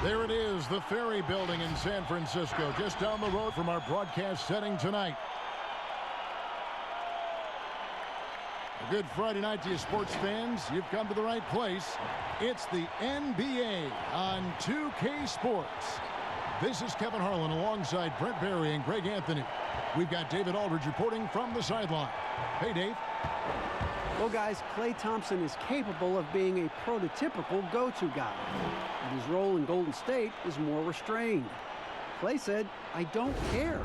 There it is, the Ferry Building in San Francisco, just down the road from our broadcast setting tonight. A good Friday night to you sports fans. You've come to the right place. It's the NBA on 2K Sports. This is Kevin Harlan alongside Brent Barry and Greg Anthony. We've got David Aldridge reporting from the sideline. Hey, Dave. Well, guys, Klay Thompson is capable of being a prototypical go-to guy. But his role in Golden State is more restrained. Klay said, "I don't care.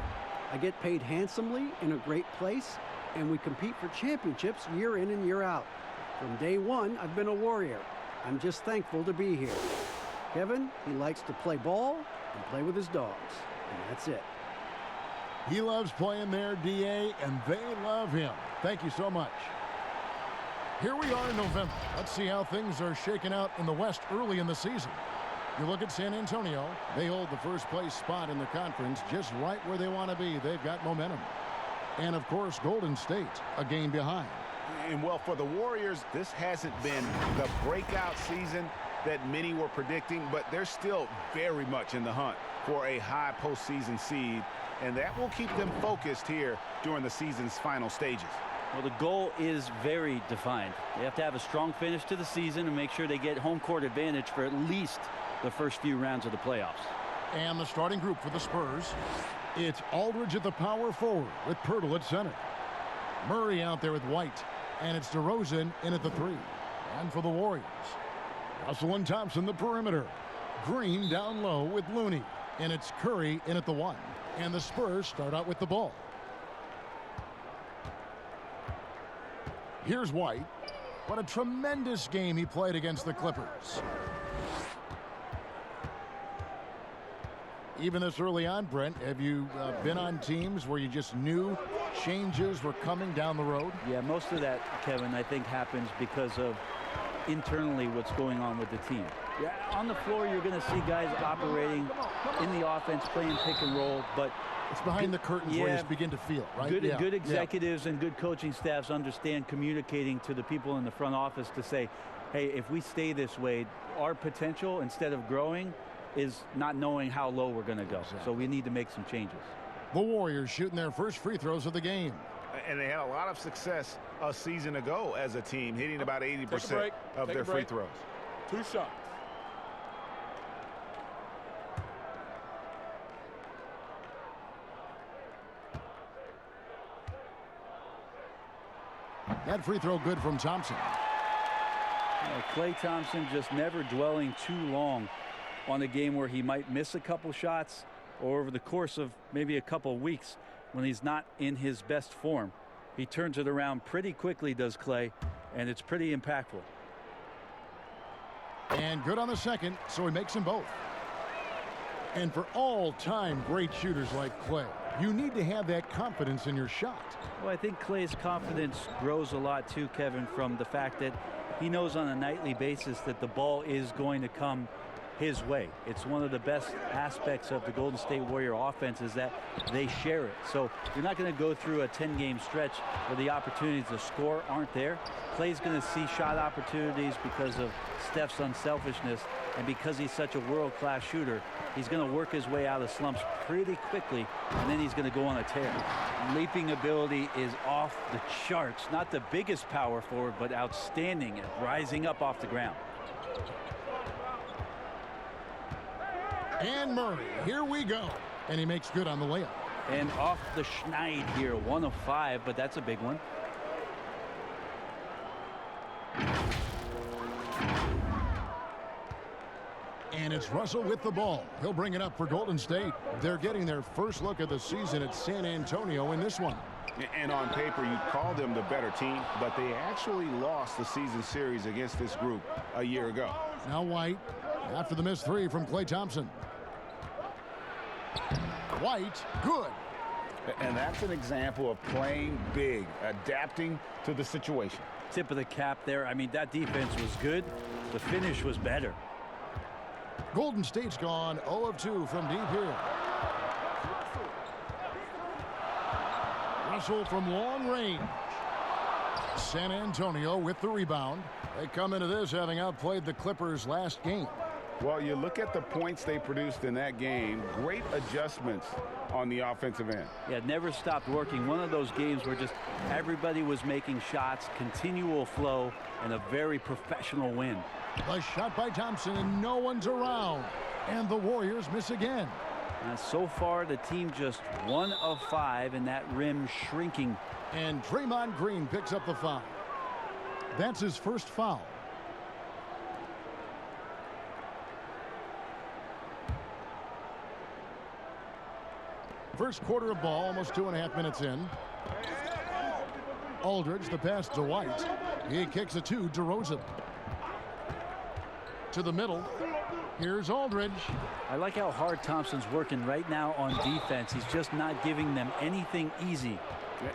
I get paid handsomely in a great place, and we compete for championships year in and year out. From day one, I've been a warrior. I'm just thankful to be here." Kevin, he likes to play ball and play with his dogs, and that's it. He loves playing there, DA, and they love him. Thank you so much. Here we are in November. Let's see how things are shaking out in the West early in the season. You look at San Antonio. They hold the first place spot in the conference just right where they want to be. They've got momentum. And, of course, Golden State, a game behind. And, well, for the Warriors, this hasn't been the breakout season that many were predicting, but they're still very much in the hunt for a high postseason seed, and that will keep them focused here during the season's final stages. Well, the goal is very defined. They have to have a strong finish to the season and make sure they get home court advantage for at least the first few rounds of the playoffs. And the starting group for the Spurs. It's Aldridge at the power forward with Pirtle at center. Murray out there with White. And it's DeRozan in at the 3. And for the Warriors, Russell and Thompson the perimeter. Green down low with Looney. And it's Curry in at the 1. And the Spurs start out with the ball. Here's White. What a tremendous game he played against the Clippers. Even this early on, Brent, have you been on teams where you just knew changes were coming down the road? Yeah, most of that, Kevin, I think happens because of internally what's going on with the team. Yeah, on the floor, you're going to see guys operating in the offense, playing pick and roll, but it's behind the curtains where you just begin to feel, right? Good executives and good coaching staffs understand communicating to the people in the front office to say, hey, if we stay this way, our potential, instead of growing, is not knowing how low we're going to go. Exactly. So we need to make some changes. The Warriors shooting their first free throws of the game. And they had a lot of success a season ago as a team, hitting about 80% of their free throws. 2 shots. That free throw good from Thompson. Klay Thompson just never dwelling too long on a game where he might miss a couple shots, or over the course of maybe a couple weeks when he's not in his best form. He turns it around pretty quickly, does Klay, and it's pretty impactful. And good on the second, so he makes them both. And for all-time great shooters like Klay, you need to have that confidence in your shot. Well, I think Klay's confidence grows a lot too, Kevin, from the fact that he knows on a nightly basis that the ball is going to come his way. It's one of the best aspects of the Golden State Warrior offense is that they share it. So you're not going to go through a 10-game stretch where the opportunities to score aren't there. Clay's going to see shot opportunities because of Steph's unselfishness, and because he's such a world-class shooter, he's going to work his way out of slumps pretty quickly, and then he's going to go on a tear. Leaping ability is off the charts. Not the biggest power forward, but outstanding at rising up off the ground. And Murray, here we go. And he makes good on the layup. And off the schneid here, 1 of 5, but that's a big one. And it's Russell with the ball. He'll bring it up for Golden State. They're getting their first look of the season at San Antonio in this one. And on paper, you call them the better team, but they actually lost the season series against this group a year ago. Now White, after the missed 3 from Klay Thompson. White, good. And that's an example of playing big, adapting to the situation. Tip of the cap there. I mean, that defense was good. The finish was better. Golden State's gone 0 of 2 from deep here. Russell from long range. San Antonio with the rebound. They come into this having outplayed the Clippers last game. Well, you look at the points they produced in that game. Great adjustments on the offensive end. Yeah, it never stopped working. One of those games where just everybody was making shots, continual flow, and a very professional win. A shot by Thompson, and no one's around. And the Warriors miss again. And so far, the team just 1 of 5, and that rim shrinking. And Draymond Green picks up the foul. That's his first foul. First quarter of ball, almost 2.5 minutes in. Aldridge, the pass to White. He kicks it to DeRozan. To the middle. Here's Aldridge. I like how hard Thompson's working right now on defense. He's just not giving them anything easy.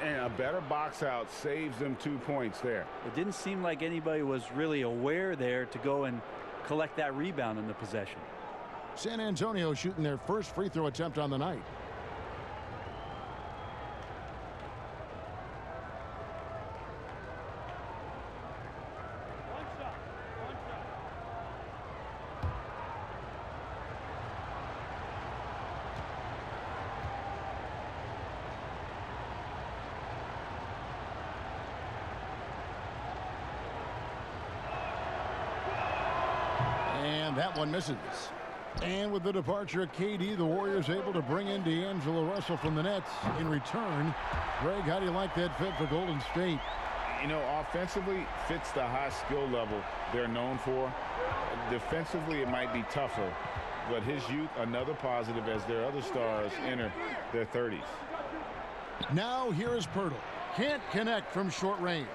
And a better box out saves them 2 points there. It didn't seem like anybody was really aware there to go and collect that rebound in the possession. San Antonio shooting their first free throw attempt on the night. That one misses. And with the departure of KD, the Warriors able to bring in D'Angelo Russell from the Nets. In return, Greg, how do you like that fit for Golden State? You know, offensively, fits the high skill level they're known for. Defensively, it might be tougher. But his youth, another positive as their other stars enter their 30s. Now here is Pirtle. Can't connect from short range.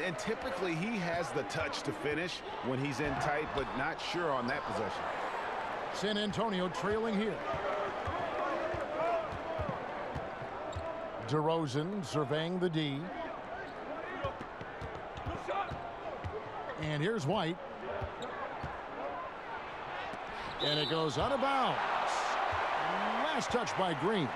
And typically he has the touch to finish when he's in tight, but not sure on that possession. San Antonio trailing here. DeRozan surveying the D. And here's White. And it goes out of bounds. Last touch by Green.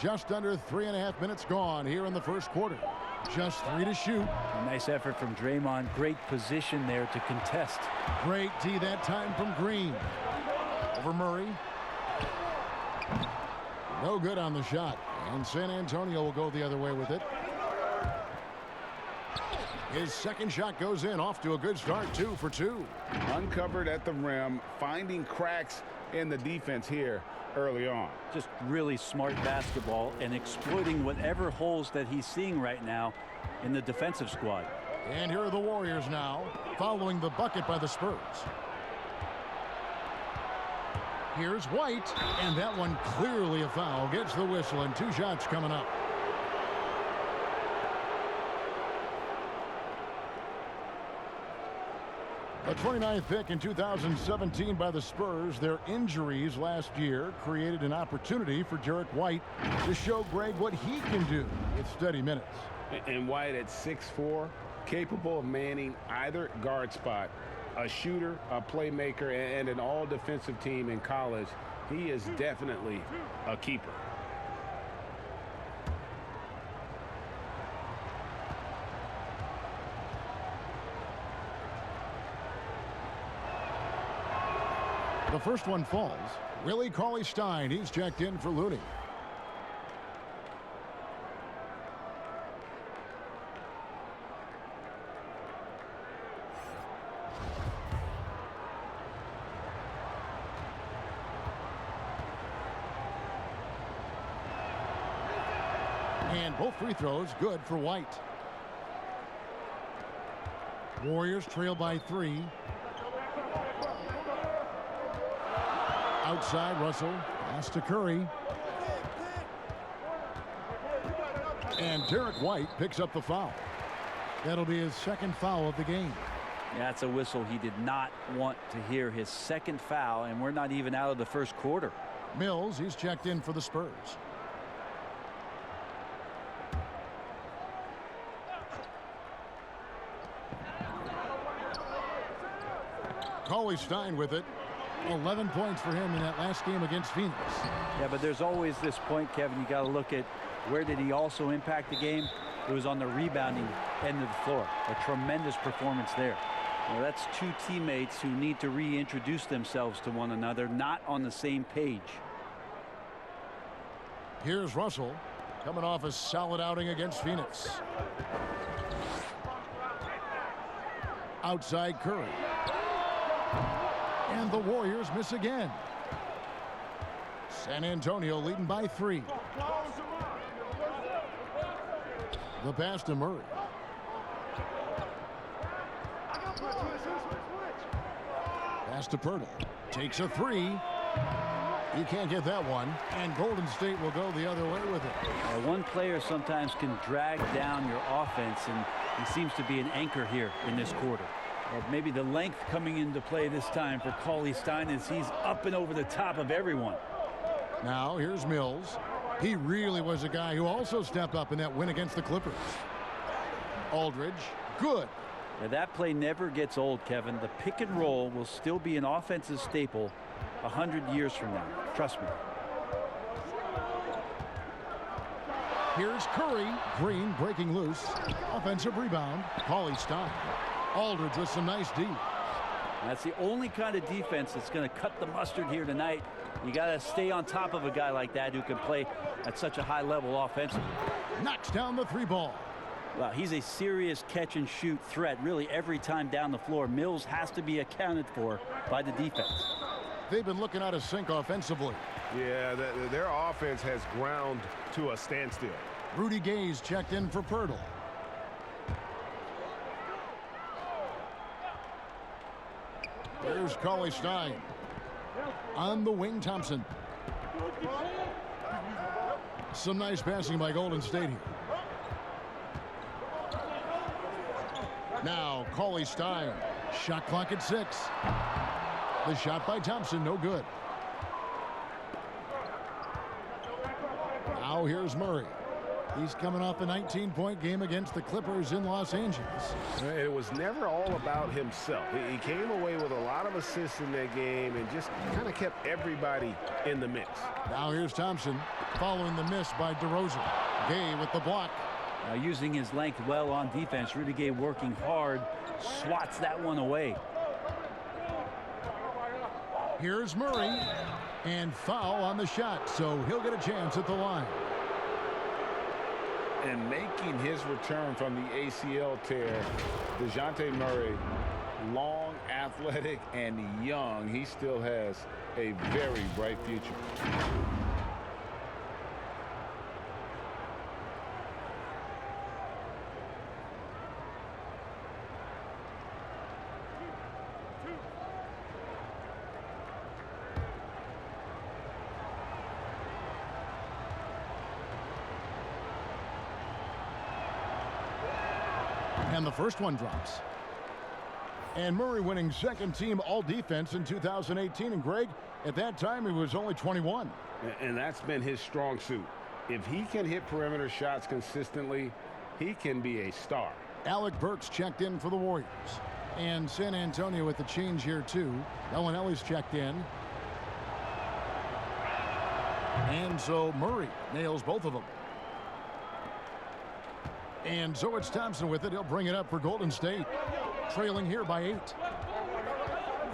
Just under 3.5 minutes gone here in the first quarter. Just 3 to shoot. A nice effort from Draymond. Great position there to contest. Great D that time from Green. Over Murray. No good on the shot. And San Antonio will go the other way with it. His second shot goes in, off to a good start, 2 for 2. Uncovered at the rim, finding cracks in the defense here early on. Just really smart basketball and exploiting whatever holes that he's seeing right now in the defensive squad. And here are the Warriors now, following the bucket by the Spurs. Here's White, and that one clearly a foul. Gets the whistle, and 2 shots coming up. A 29th pick in 2017 by the Spurs. Their injuries last year created an opportunity for Derek White to show Greg what he can do with steady minutes. And White at 6'4", capable of manning either guard spot, a shooter, a playmaker, and an all-defensive team in college. He is definitely a keeper. The first one falls. Willie Cauley-Stein, he's checked in for Looney. And both free throws good for White. Warriors trail by 3. Outside, Russell. Pass to Curry. And Derek White picks up the foul. That'll be his second foul of the game. That's a whistle he did not want to hear. His second foul, and we're not even out of the first quarter. Mills, he's checked in for the Spurs. Cauley-Stein with it. 11 points for him in that last game against Phoenix. Yeah, but there's always this point, Kevin. You got to look at Where did he also impact the game? It was on the rebounding end of the floor. A tremendous performance there. Well, that's two teammates who need to reintroduce themselves to one another, not on the same page. Here's Russell coming off a solid outing against Phoenix. Outside Curry. And the Warriors miss again. San Antonio leading by 3. The pass to Murray. Pass to Pirtle. Takes a 3. He can't get that one. And Golden State will go the other way with it. One player sometimes can drag down your offense, and he seems to be an anchor here in this quarter. Maybe the length coming into play this time for Cauley-Stein is he's up and over the top of everyone. Now here's Mills. He really was a guy who also stepped up in that win against the Clippers. Aldridge, good. Now, that play never gets old, Kevin. The pick and roll will still be an offensive staple 100 years from now. Trust me. Here's Curry. Green breaking loose. Offensive rebound. Cauley-Stein. Aldridge with some nice D. That's the only kind of defense that's going to cut the mustard here tonight. You got to stay on top of a guy like that who can play at such a high level offensively. Knocks down the 3 ball. Well, he's a serious catch and shoot threat really every time down the floor. Mills has to be accounted for by the defense. They've been looking out of sync offensively. Yeah, their offense has ground to a standstill. Rudy Gay's checked in for Pirtle. There's Cauley-Stein. On the wing, Thompson. Some nice passing by Golden State here. Now Cauley-Stein. Shot clock at 6. The shot by Thompson, no good. Now here's Murray. He's coming off a 19-point game against the Clippers in Los Angeles. It was never all about himself. He came away with a lot of assists in that game and just kind of kept everybody in the mix. Now here's Thompson following the miss by DeRozan. Gay with the block. Now using his length well on defense. Rudy Gay working hard. Swats that one away. Here's Murray. And foul on the shot, so he'll get a chance at the line. And making his return from the ACL tear, DeJounte Murray, long, athletic, and young, he still has a very bright future. And the first one drops. And Murray winning second team all defense in 2018. And Greg, at that time, he was only 21. And that's been his strong suit. If he can hit perimeter shots consistently, he can be a star. Alec Burks checked in for the Warriors. And San Antonio with the change here, too. Bellinelli's checked in. And so Murray nails both of them. And so it's Thompson with it. He'll bring it up for Golden State. Trailing here by 8.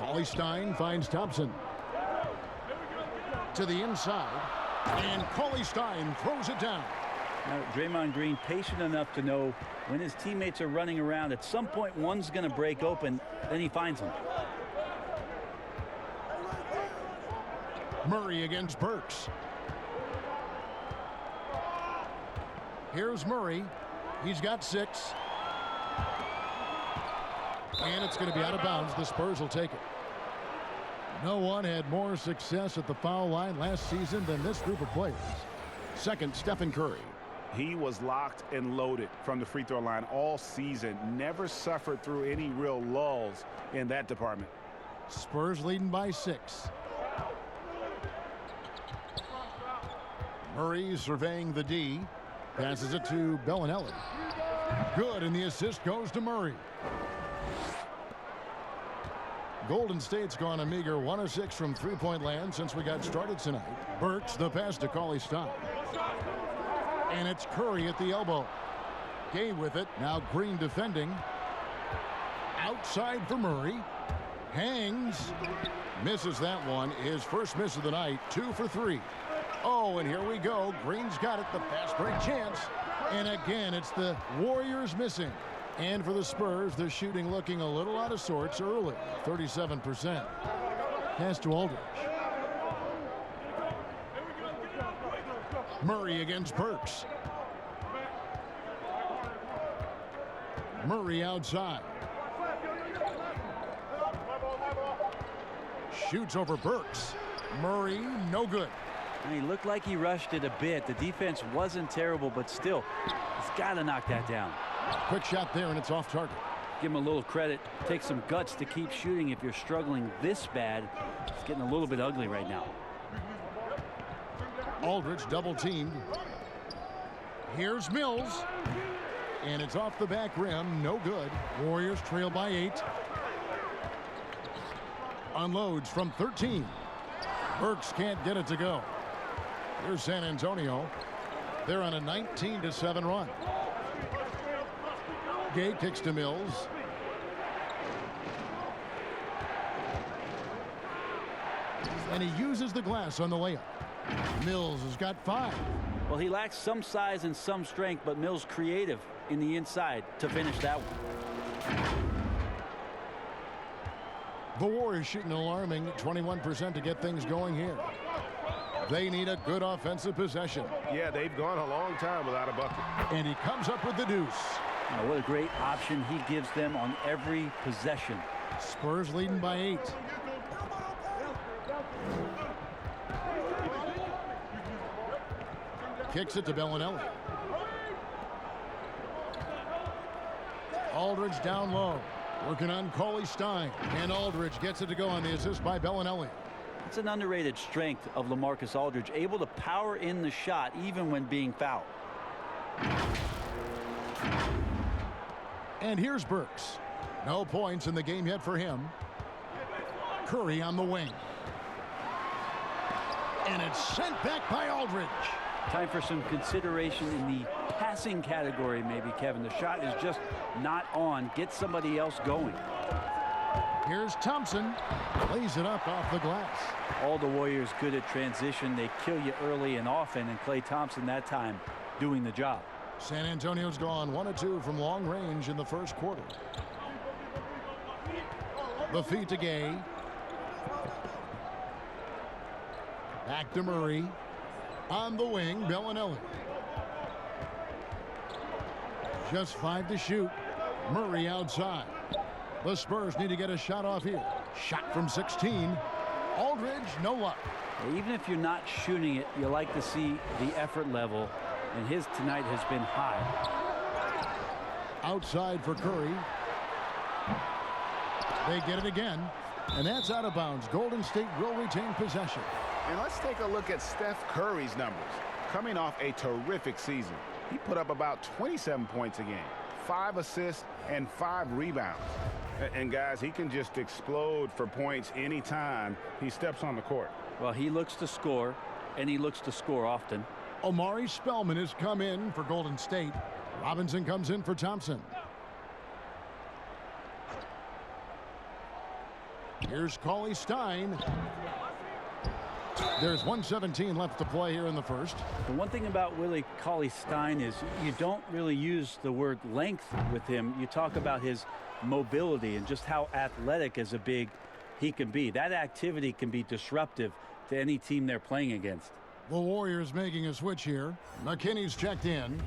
Cauley-Stein finds Thompson. To the inside. And Cauley-Stein throws it down. Now, Draymond Green patient enough to know when his teammates are running around, at some point one's going to break open, then he finds them. Murray against Burks. Here's Murray. He's got 6. And it's going to be out of bounds. The Spurs will take it. No one had more success at the foul line last season than this group of players. Second, Stephen Curry. He was locked and loaded from the free throw line all season. Never suffered through any real lulls in that department. Spurs leading by 6. Murray surveying the D. Passes it to Bellinelli. Good, and the assist goes to Murray. Golden State's gone a meager 1 of 6 from three-point land since we got started tonight. Burks, the pass to Cauley-Stein. And it's Curry at the elbow. Gay with it. Now Green defending. Outside for Murray. Hangs. Misses that one. His first miss of the night. 2 for 3. Oh, and here we go. Green's got it. The fast break chance. And again, it's the Warriors missing. And for the Spurs, the shooting looking a little out of sorts early. 37%. Pass to Aldridge. Murray against Burks. Murray outside. Shoots over Burks. Murray, no good. And he looked like he rushed it a bit. The defense wasn't terrible, but still, he's got to knock that down. Quick shot there, and it's off target. Give him a little credit. Take some guts to keep shooting if you're struggling this bad. It's getting a little bit ugly right now. Aldridge double teamed. Here's Mills. And it's off the back rim. No good. Warriors trail by 8. Unloads from 13. Burks can't get it to go. Here's San Antonio. They're on a 19-7 run. Gay kicks to Mills. And he uses the glass on the layup. Mills has got 5. Well, he lacks some size and some strength, but Mills creative in the inside to finish that one. The Warriors shooting an alarming 21% to get things going here. They need a good offensive possession. Yeah, they've gone a long time without a bucket. And he comes up with the deuce. Oh, what a great option he gives them on every possession. Spurs leading by 8. Kicks it to Bellinelli. Aldridge down low. Working on Cauley-Stein. And Aldridge gets it to go on the assist by Bellinelli. It's an underrated strength of LaMarcus Aldridge, able to power in the shot even when being fouled. And here's Burks. No points in the game yet for him. Curry on the wing. And it's sent back by Aldridge. Time for some consideration in the passing category, maybe, Kevin. The shot is just not on. Get somebody else going. Here's Thompson. Lays it up off the glass. All the Warriors good at transition. They kill you early and often, and Klay Thompson that time doing the job. San Antonio's gone 1 of 2 from long range in the first quarter. The feed to Gay. Back to Murray. On the wing, Bellinelli. Just 5 to shoot. Murray outside. The Spurs need to get a shot off here. Shot from 16. Aldridge, no luck. Even if you're not shooting it, you like to see the effort level, and his tonight has been high. Outside for Curry. They get it again, and that's out of bounds. Golden State will retain possession. And let's take a look at Steph Curry's numbers. Coming off a terrific season, he put up about 27 points a game, 5 assists, and 5 rebounds. And guys, he can just explode for points anytime he steps on the court. Well, he looks to score, and he looks to score often. Omari Spellman has come in for Golden State. Robinson comes in for Thompson. Here's Cauley-Stein. There's 1:17 left to play here in the first. The one thing about Willie Cauley-Stein is you don't really use the word length with him. You talk about his mobility and just how athletic as a big he can be. That activity can be disruptive to any team they're playing against. The Warriors making a switch here. McKinney's checked in.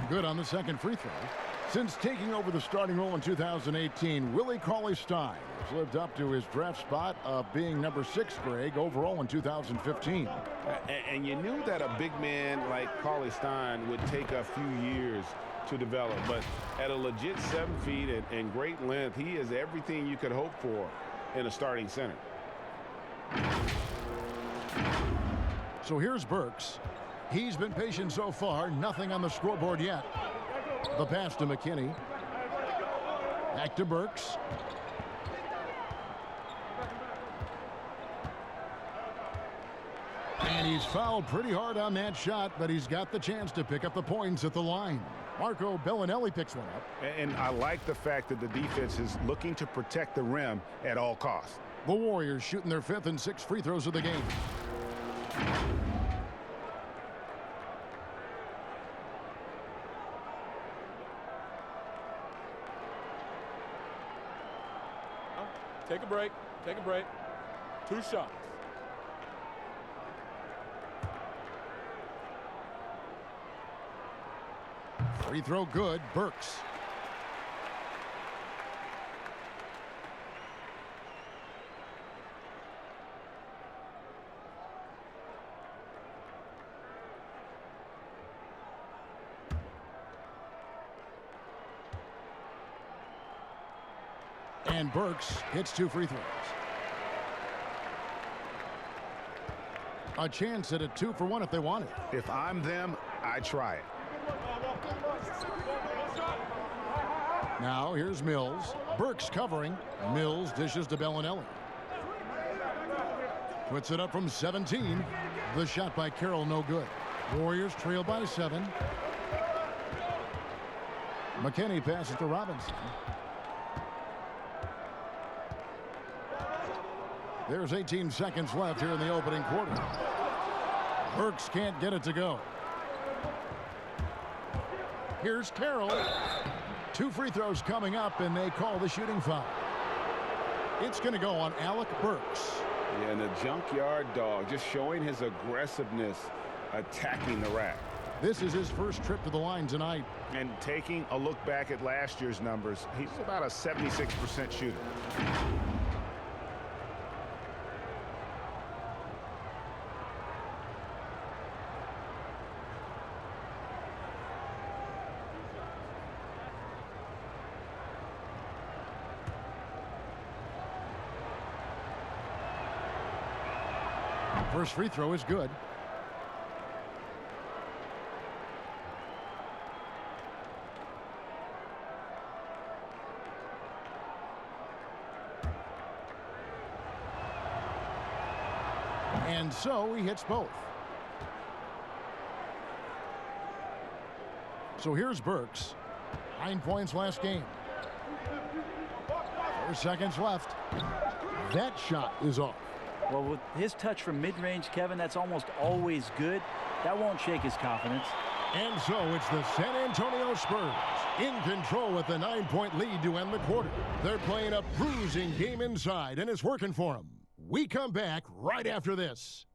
Good on the second free throw. Since taking over the starting role in 2018, Willie Cauley-Stein has lived up to his draft spot of being number 6, Greg, overall in 2015. And you knew that a big man like Cauley-Stein would take a few years to develop, but at a legit 7 feet and great length, he is everything you could hope for in a starting center. So here's Burks. He's been patient so far, nothing on the scoreboard yet. The pass to McKinney. Back to Burks. He's fouled pretty hard on that shot, but he's got the chance to pick up the points at the line. Marco Bellinelli picks one up. And I like the fact that the defense is looking to protect the rim at all costs. The Warriors shooting their 5th and 6th free throws of the game. Take a break. Take a break. 2 shots. Free throw good. Burks. And Burks hits 2 free throws. A chance at a 2 for 1 if they want it. If I'm them, I try it. Now here's Mills. Burks covering. Mills dishes to Bellinelli. Puts it up from 17. The shot by Carroll no good. Warriors trail by 7. McKinney passes to Robinson. There's 18 seconds left here in the opening quarter. Burks can't get it to go. Here's Carroll. 2 free throws coming up, and they call the shooting foul. It's going to go on Alec Burks. Yeah, and the junkyard dog just showing his aggressiveness attacking the rack. This is his first trip to the line tonight. And taking a look back at last year's numbers, he's about a 76% shooter. First free throw is good. And so he hits both. So here's Burks. 9 points last game. 4 seconds left. That shot is off. Well, with his touch from mid-range, Kevin, that's almost always good. That won't shake his confidence. And so it's the San Antonio Spurs in control with the 9-point lead to end the quarter. They're playing a bruising game inside, and it's working for them. We come back right after this.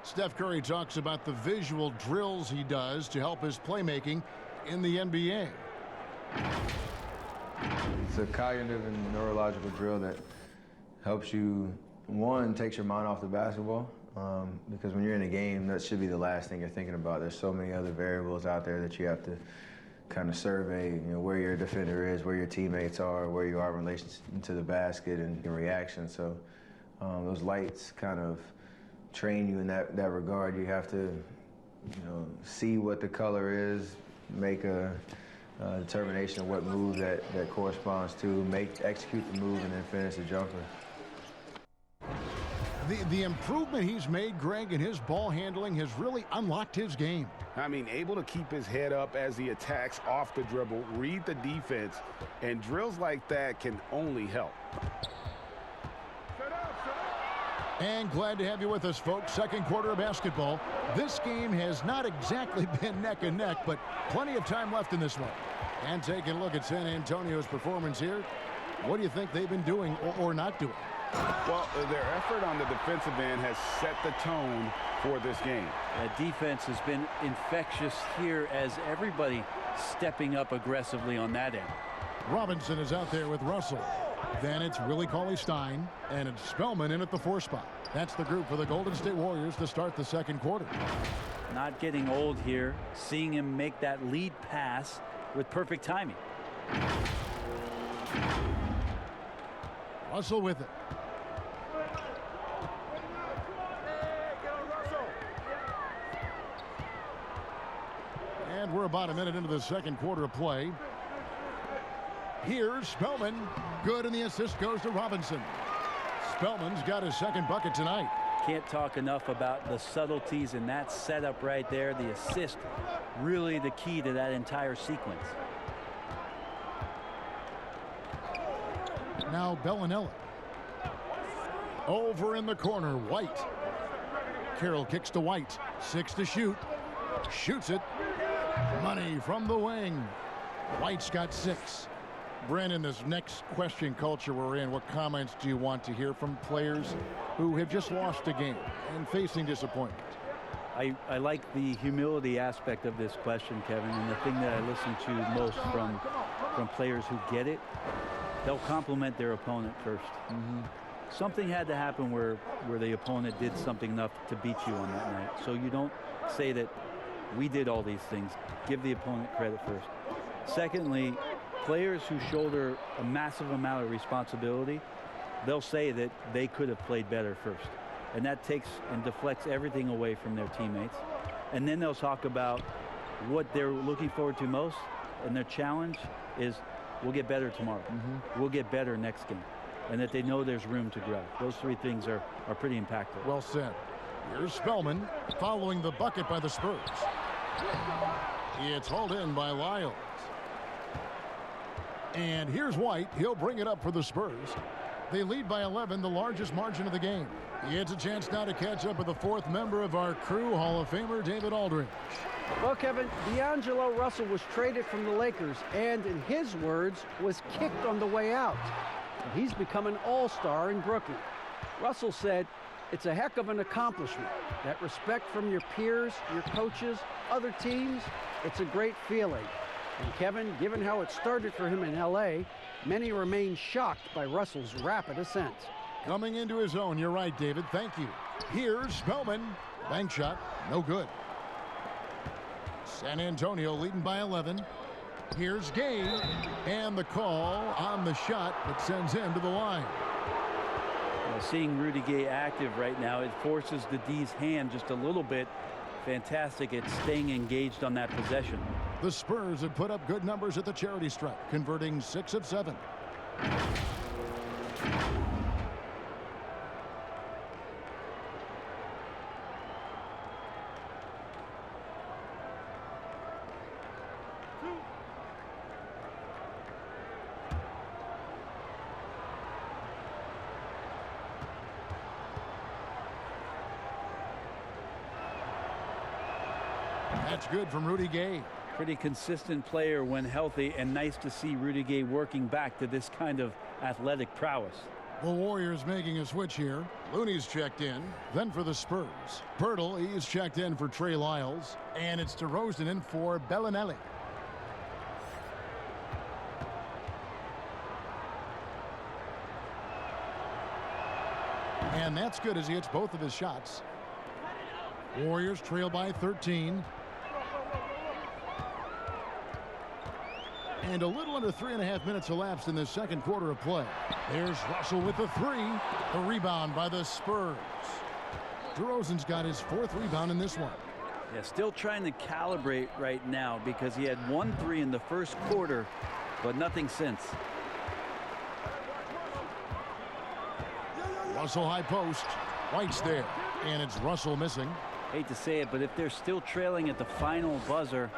Steph Curry talks about the visual drills he does to help his playmaking in the NBA. It's a cognitive and neurological drill that helps you, one, takes your mind off the basketball, because when you're in a game, that should be the last thing you're thinking about. There's so many other variables out there that you have to kind of survey, where your defender is, where your teammates are, where you are in relation to the basket and your reaction. So those lights kind of train you in that regard. You have to, see what the color is, make a determination of what move that corresponds to, execute the move, and then finish the jumper. The improvement he's made, Greg, in his ball handling has really unlocked his game. I mean, able to keep his head up as he attacks off the dribble, read the defense, and drills like that can only help. And glad to have you with us, folks. Second quarter of basketball. This game has not exactly been neck and neck, but plenty of time left in this one. And taking a look at San Antonio's performance here, what do you think they've been doing or not doing? Well, their effort on the defensive end has set the tone for this game. That defense has been infectious here as everybody stepping up aggressively on that end. Robinson is out there with Russell. Then it's Willie Cauley-Stein, and it's Spellman in at the 4 spot. That's the group for the Golden State Warriors to start the second quarter. Not getting old here, seeing him make that lead pass with perfect timing. Russell with it. And we're about a minute into the second quarter of play. Here's Spellman. Good, and the assist goes to Robinson. Spellman's got his second bucket tonight. Can't talk enough about the subtleties in that setup right there. The assist, really the key to that entire sequence. Now Bellinelli. Over in the corner, White. Carroll kicks to White. 6 to shoot. Shoots it. Money from the wing. White's got 6. Brandon, this next question culture we're in, what comments do you want to hear from players who have just lost a game and facing disappointment? I like the humility aspect of this question, Kevin, and the thing that I listen to most from players who get it, they'll compliment their opponent first. Something had to happen where the opponent did something enough to beat you on that night. So you don't say that we did all these things. Give the opponent credit first. Secondly, players who shoulder a massive amount of responsibility, they'll say that they could have played better first. And that takes and deflects everything away from their teammates. And then they'll talk about what they're looking forward to most, and their challenge is we'll get better tomorrow. We'll get better next game. And that they know there's room to grow. Those 3 things are pretty impactful. Well said. Here's Spellman following the bucket by the Spurs. It's hauled in by Lyles. And here's White. He'll bring it up for the Spurs. They lead by 11, the largest margin of the game. It's a chance now to catch up with the 4th member of our crew, Hall of Famer David Aldridge. Well, Kevin, D'Angelo Russell was traded from the Lakers and, in his words, was kicked on the way out. He's become an all-star in Brooklyn. Russell said, "It's a heck of an accomplishment. That respect from your peers, your coaches, other teams, it's a great feeling." And Kevin, given how it started for him in LA, many remain shocked by Russell's rapid ascent. Coming into his own, you're right, David. Thank you. Here's Spellman. Bank shot, no good. San Antonio leading by 11. Here's Gay, and the call on the shot that sends him to the line. Seeing Rudy Gay active right now, it forces the D's hand just a little bit. Fantastic at staying engaged on that possession. The Spurs have put up good numbers at the charity stripe, converting 6 of 7. That's good from Rudy Gay. Pretty consistent player when healthy, and nice to see Rudy Gay working back to this kind of athletic prowess. The Warriors making a switch here. Looney's checked in. Then for the Spurs, Pirtle, he's checked in for Trey Lyles. And it's DeRozan in for Bellinelli. And that's good as he hits both of his shots. Warriors trail by 13. And a little under 3.5 minutes elapsed in the second quarter of play. There's Russell with the 3. The rebound by the Spurs. DeRozan's got his 4th rebound in this one. Yeah, still trying to calibrate right now because he had 1 3 in the first quarter, but nothing since. Russell high post. White's there. And it's Russell missing. Hate to say it, but if they're still trailing at the final buzzer,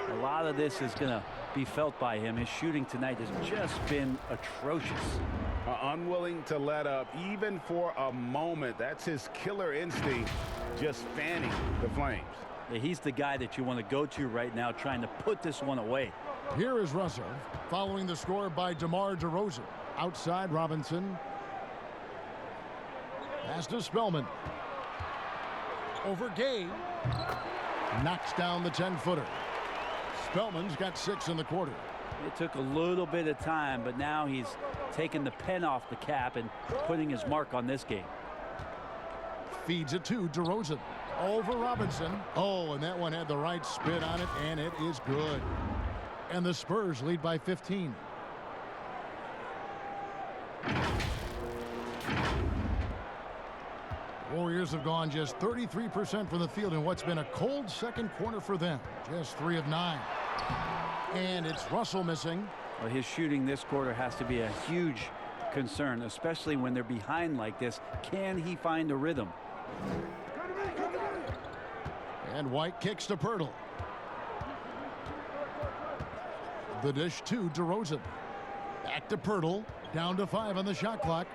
a lot of this is going to be felt by him. His shooting tonight has just been atrocious. Unwilling to let up even for a moment. That's his killer instinct, just fanning the flames. Yeah, he's the guy that you want to go to right now, trying to put this one away. Here is Russell following the score by DeMar DeRozan. Outside Robinson. Pass to Spellman. Over Gay. Knocks down the 10-footer. Spellman's got 6 in the quarter. It took a little bit of time, but now he's taking the pen off the cap and putting his mark on this game. Feeds it to DeRozan. Over Robinson. Oh, and that one had the right spin on it, and it is good. And the Spurs lead by 15. Warriors have gone just 33% from the field in what's been a cold second quarter for them. Just 3 of 9. And it's Russell missing. Well, his shooting this quarter has to be a huge concern, especially when they're behind like this. Can he find a rhythm? And White kicks to Pirtle. The dish to DeRozan. Back to Pirtle. Down to 5 on the shot clock.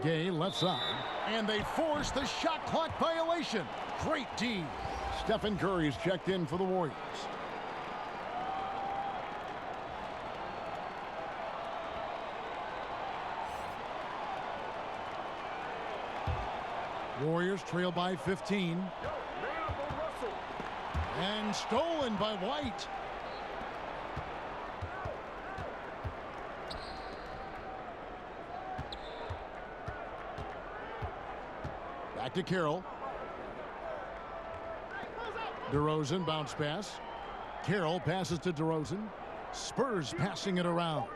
Gay left side. And they force the shot clock violation. Great D. Stephen Curry's checked in for the Warriors. Warriors trail by 15. And stolen by White. Back to Carroll. DeRozan bounce pass. Carroll passes to DeRozan. Spurs passing it around.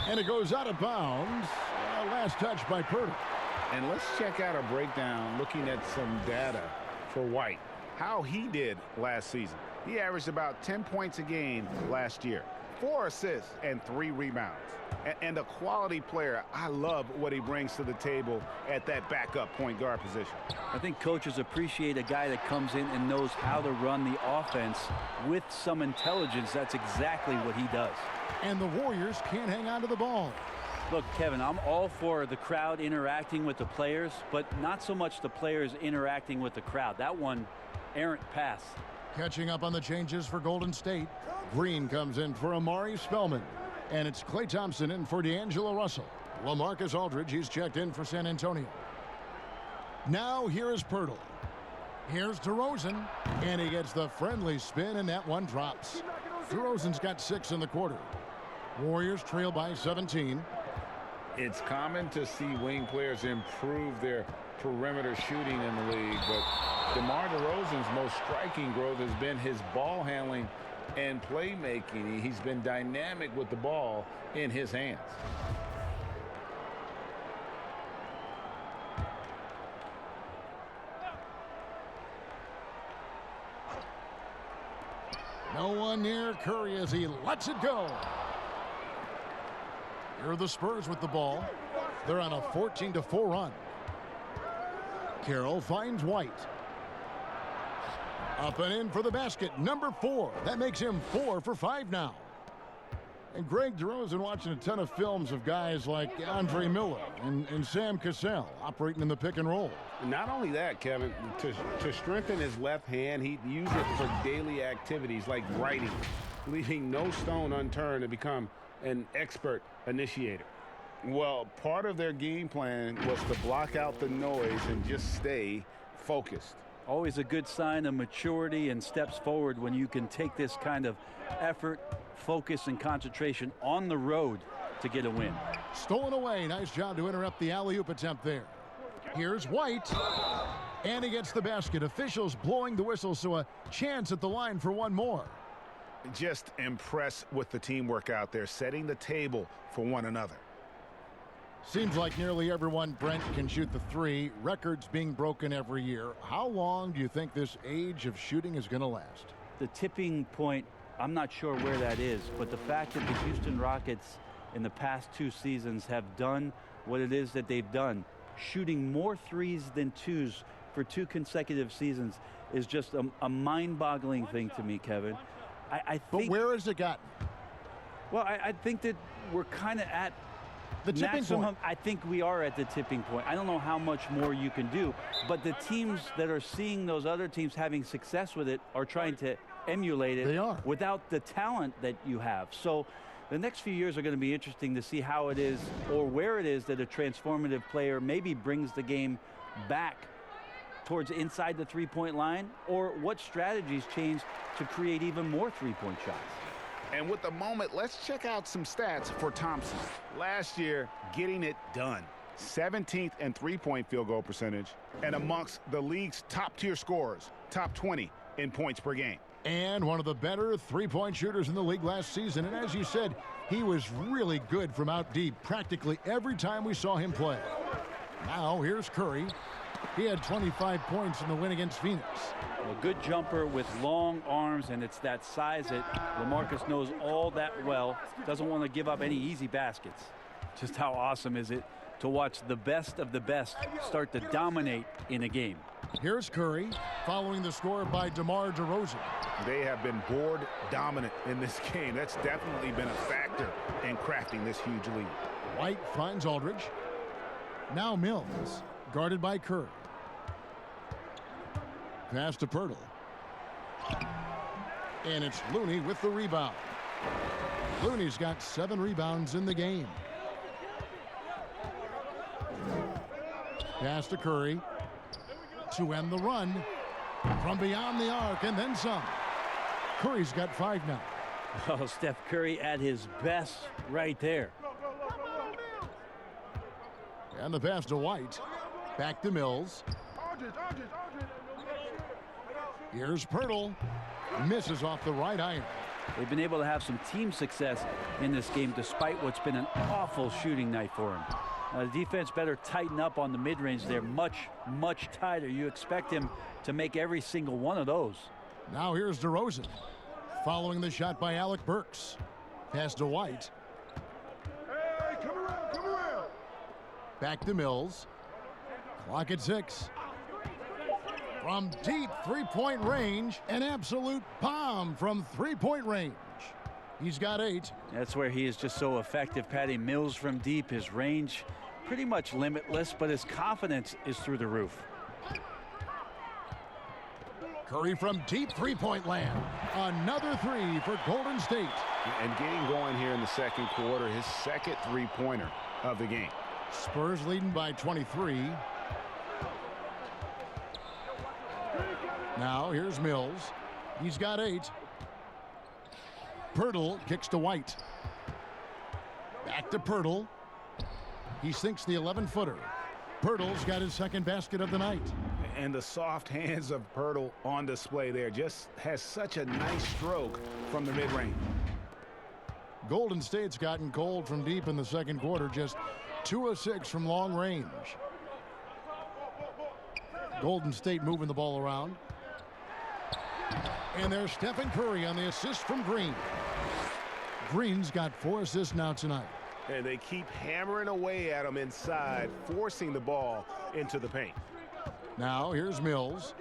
And it goes out of bounds. Last touch by Pirtle. And let's check out a breakdown looking at some data for White. How he did last season. He averaged about 10 points a game last year. 4 assists and 3 rebounds. And a quality player. I love what he brings to the table at that backup point guard position. I think coaches appreciate a guy that comes in and knows how to run the offense with some intelligence. That's exactly what he does. And the Warriors can't hang on to the ball. Look, Kevin, I'm all for the crowd interacting with the players, but not so much the players interacting with the crowd. That one, errant pass. Catching up on the changes for Golden State. Green comes in for Amari Spellman. And it's Klay Thompson in for D'Angelo Russell. LaMarcus Aldridge, he's checked in for San Antonio. Now here is Pirtle. Here's DeRozan. And he gets the friendly spin, and that one drops. DeRozan's got 6 in the quarter. Warriors trail by 17. It's common to see wing players improve their perimeter shooting in the league, but DeMar DeRozan's most striking growth has been his ball handling and playmaking. He's been dynamic with the ball in his hands. No one near Curry as he lets it go. Here are the Spurs with the ball. They're on a 14-4 run. Carroll finds White. Up and in for the basket, number 4. That makes him 4 for 5 now. And Greg DeRozan watching a ton of films of guys like Andre Miller and Sam Cassell operating in the pick and roll. Not only that, Kevin, to strengthen his left hand, he'd use it for daily activities like writing, leaving no stone unturned to become an expert initiator. Well, part of their game plan was to block out the noise and just stay focused. Always a good sign of maturity and steps forward when you can take this kind of effort, focus, and concentration on the road to get a win. Stolen away. Nice job to interrupt the alley-oop attempt there. Here's White. And he gets the basket. Officials blowing the whistle, so a chance at the line for one more. Just impressed with the teamwork out there, setting the table for one another. Seems like nearly everyone, Brent, can shoot the 3. Records being broken every year. How long do you think this age of shooting is going to last? The tipping point, I'm not sure where that is, but the fact that the Houston Rockets in the past 2 seasons have done what it is that they've done, shooting more 3s than 2s for 2 consecutive seasons, is just a mind-boggling thing to me, Kevin. I think, but where has it gotten? Well, I think that we're kind of at the tipping maximum point. I think we are at the tipping point. I don't know how much more you can do, but the teams that are seeing those other teams having success with it are trying to emulate it. They are. Without the talent that you have. So the next few years are going to be interesting to see how it is or where it is that a transformative player maybe brings the game back towards inside the three-point line, or what strategies change to create even more three-point shots. And with the moment, let's check out some stats for Thompson. Last year, getting it done. 17th in three-point field goal percentage, and amongst the league's top-tier scorers, top 20 in points per game. And one of the better three-point shooters in the league last season. And as you said, he was really good from out deep practically every time we saw him play. Now here's Curry. He had 25 points in the win against Phoenix. A good jumper with long arms, and it's that size that LaMarcus knows all that well. Doesn't want to give up any easy baskets. Just how awesome is it to watch the best of the best start to dominate in a game. Here's Curry, following the score by DeMar DeRozan. They have been board dominant in this game. That's definitely been a factor in crafting this huge lead. White finds Aldridge. Now Mills, guarded by Curry. Pass to Pirtle. And it's Looney with the rebound. Looney's got 7 rebounds in the game. Pass to Curry to end the run from beyond the arc and then some. Curry's got 5 now. Oh, Steph Curry at his best right there. And the pass to White. Back to Mills. Here's Pirtle. Misses off the right iron. They've been able to have some team success in this game despite what's been an awful shooting night for him. The defense better tighten up on the mid-range. They're much, much tighter. You expect him to make every single one of those. Now here's DeRozan. Following the shot by Alec Burks. Pass to White. Hey, come around. Back to Mills. Clock at 6. From deep three-point range, an absolute bomb from three-point range. He's got 8. That's where he is just so effective. Patty Mills from deep, his range pretty much limitless, but his confidence is through the roof. Curry from deep three-point land. Another 3 for Golden State. And getting going here in the second quarter, his second three-pointer of the game. Spurs leading by 23. Now here's Mills. He's got 8. Pirtle kicks to White. Back to Pirtle. He sinks the 11-footer. Pirtle's got his second basket of the night. And the soft hands of Pirtle on display there. Just has such a nice stroke from the mid-range. Golden State's gotten cold from deep in the second quarter. Just 2 of 6 from long range. Golden State moving the ball around. And there's Stephen Curry on the assist from Green. Green's got 4 assists now tonight. And they keep hammering away at him inside, forcing the ball into the paint. Now here's Mills.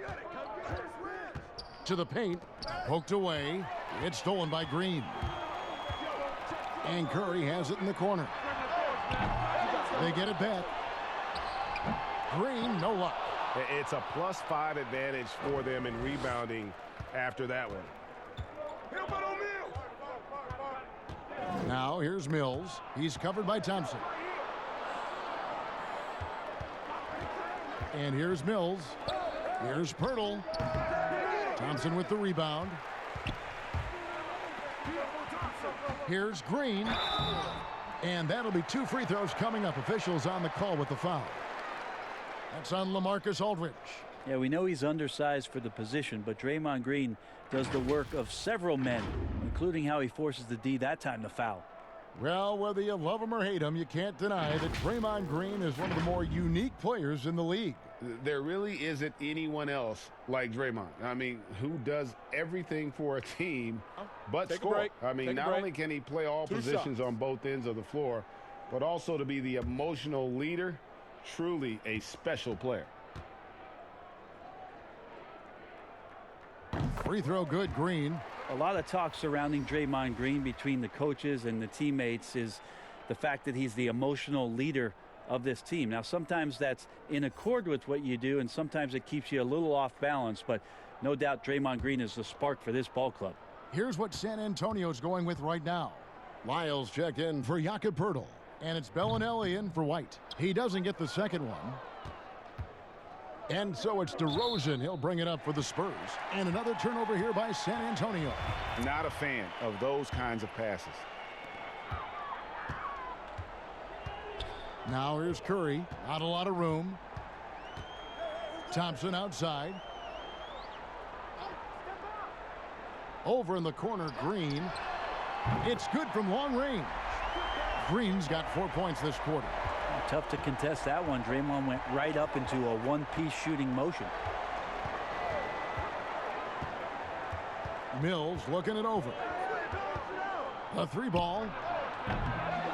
To the paint. Poked away. It's stolen by Green. And Curry has it in the corner. They get it back. Green, no luck. It's a +5 advantage for them in rebounding after that one. Now here's Mills. He's covered by Thompson. And here's Mills. Here's Pirtle. Thompson with the rebound. Here's Green. And that'll be 2 free throws coming up. Officials on the call with the foul. That's on LaMarcus Aldridge. Yeah, we know he's undersized for the position, but Draymond Green does the work of several men, including how he forces the D that time to foul. Well, whether you love him or hate him, you can't deny that Draymond Green is one of the more unique players in the league. There really isn't anyone else like Draymond. I mean, who does everything for a team but score. I mean, not only can he play all positions on both ends of the floor, but also to be the emotional leader. Truly a special player. Free throw good, Green. A lot of talk surrounding Draymond Green between the coaches and the teammates is the fact that he's the emotional leader of this team. Now, sometimes that's in accord with what you do, and sometimes it keeps you a little off balance, but no doubt Draymond Green is the spark for this ball club. Here's what San Antonio's going with right now. Lyles checked in for Jakob Poeltl, and it's Bellinelli in for White. He doesn't get the second one. And so it's DeRozan. He'll bring it up for the Spurs. And another turnover here by San Antonio. Not a fan of those kinds of passes. Now here's Curry. Not a lot of room. Thompson outside. Over in the corner, Green. It's good from long range. Green's got 4 points this quarter. Tough to contest that one. Draymond went right up into a one-piece shooting motion. Mills looking it over. A 3-ball.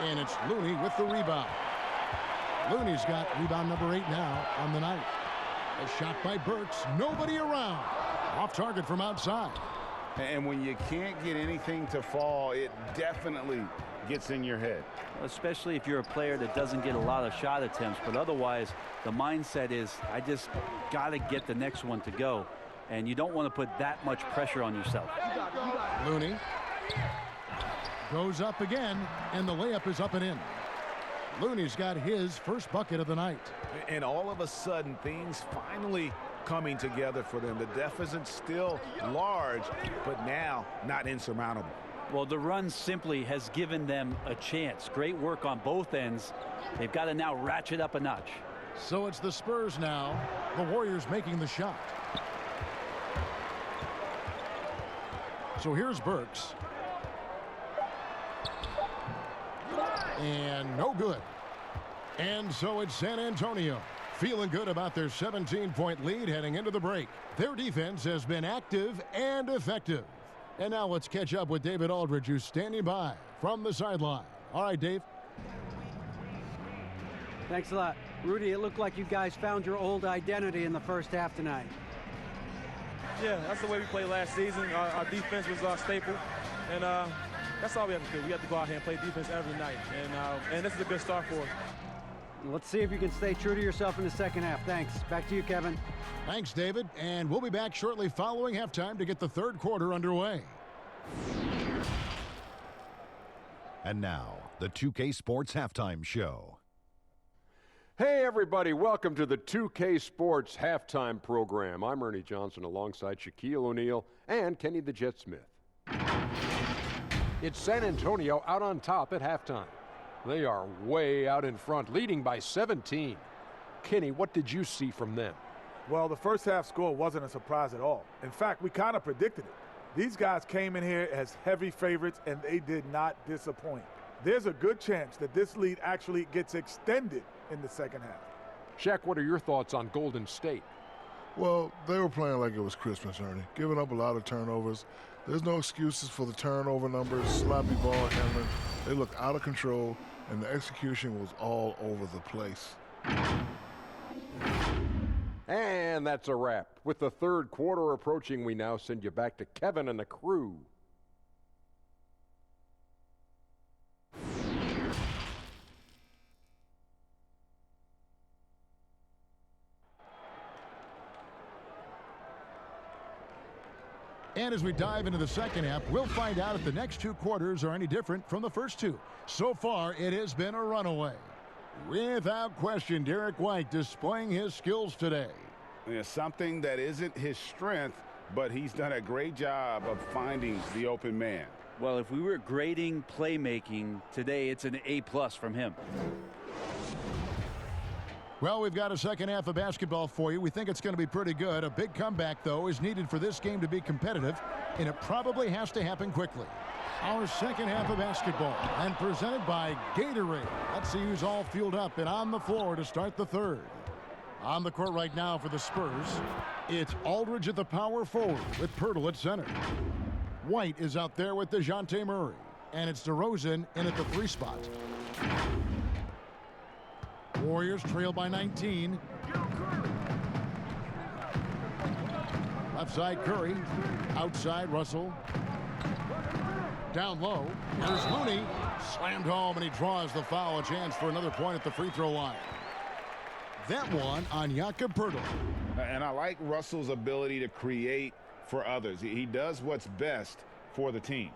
And it's Looney with the rebound. Looney's got rebound number 8 now on the night. A shot by Burks. Nobody around. Off target from outside. And when you can't get anything to fall, it definitely gets in your head. Especially if you're a player that doesn't get a lot of shot attempts. But otherwise, the mindset is, I just got to get the next one to go. And you don't want to put that much pressure on yourself. Looney goes up again, and the layup is up and in. Looney's got his first bucket of the night. And all of a sudden, things finally coming together for them. The deficit's still large, but now not insurmountable. Well, the run simply has given them a chance. Great work on both ends. They've got to now ratchet up a notch. So it's the Spurs now. The Warriors making the shot. So here's Burks. And no good. And so it's San Antonio feeling good about their 17-point lead heading into the break. Their defense has been active and effective. And now let's catch up with David Aldridge, who's standing by from the sideline. All right, Dave. Thanks a lot. Rudy, it looked like you guys found your old identity in the first half tonight. Yeah, that's the way we played last season. Our defense was our staple. And that's all we have to do. We have to go out here and play defense every night. And this is a good start for us. Let's see if you can stay true to yourself in the second half. Thanks. Back to you, Kevin. Thanks, David. And we'll be back shortly following halftime to get the third quarter underway. And now, the 2K Sports Halftime Show. Hey, everybody. Welcome to the 2K Sports Halftime Program. I'm Ernie Johnson alongside Shaquille O'Neal and Kenny the Jet Smith. It's San Antonio out on top at halftime. They are way out in front, leading by 17. Kenny, what did you see from them? Well, the first half score wasn't a surprise at all. In fact, we kind of predicted it. These guys came in here as heavy favorites, and they did not disappoint. There's a good chance that this lead actually gets extended in the second half. Shaq, what are your thoughts on Golden State? Well, they were playing like it was Christmas, Ernie, giving up a lot of turnovers. There's no excuses for the turnover numbers, sloppy ball handling. They looked out of control, and the execution was all over the place. And that's a wrap. With the third quarter approaching, we now send you back to Kevin and the crew. And as we dive into the second half, we'll find out if the next two quarters are any different from the first two. So far, it has been a runaway. Without question, Derek White displaying his skills today. Yeah, something that isn't his strength, but he's done a great job of finding the open man. Well, if we were grading playmaking today, it's an A+ from him. Well, we've got a second half of basketball for you. We think it's going to be pretty good. A big comeback, though, is needed for this game to be competitive, and it probably has to happen quickly. Our second half of basketball, and presented by Gatorade. Let's see who's all fueled up and on the floor to start the third. On the court right now for the Spurs, it's Aldridge at the power forward with Pirtle at center. White is out there with DeJounte Murray, and it's DeRozan in at the 3 spot. Warriors trail by 19. Left side Curry. Outside Russell. Down low. Here's Looney. Slammed home, and he draws the foul. A chance for another point at the free throw line. That one on Jakob Pirtle. And I like Russell's ability to create for others. He does what's best for the team.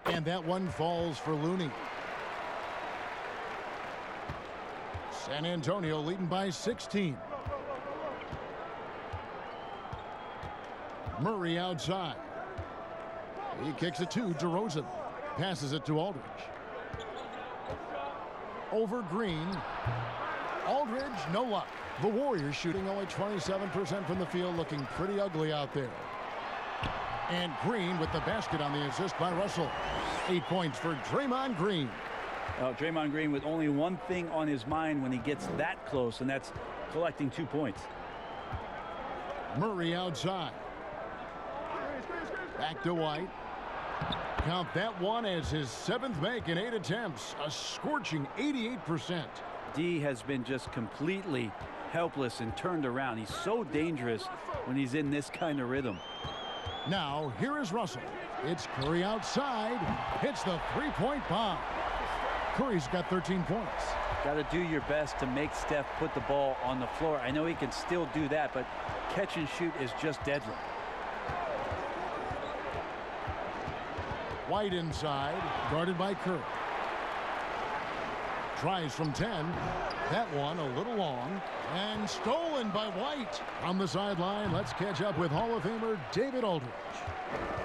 And that one falls for Looney. San Antonio leading by 16. Murray outside. He kicks it to DeRozan. Passes it to Aldridge. Over Green. Aldridge, no luck. The Warriors shooting only 27% from the field, looking pretty ugly out there. And Green with the basket on the assist by Russell. 8 points for Draymond Green. Draymond Green with only one thing on his mind when he gets that close, and that's collecting 2 points. Murray outside. Back to White. Count that one as his 7th make in 8 attempts. A scorching 88%. D has been just completely helpless and turned around. He's so dangerous when he's in this kind of rhythm. Now, here is Russell. It's Curry outside. Hits the three-point bomb. Curry's got 13 points. Got to do your best to make Steph put the ball on the floor. I know he can still do that, but catch and shoot is just deadly. White inside, guarded by Curry. Tries from 10. That one a little long. And stolen by White. On the sideline, let's catch up with Hall of Famer David Aldridge.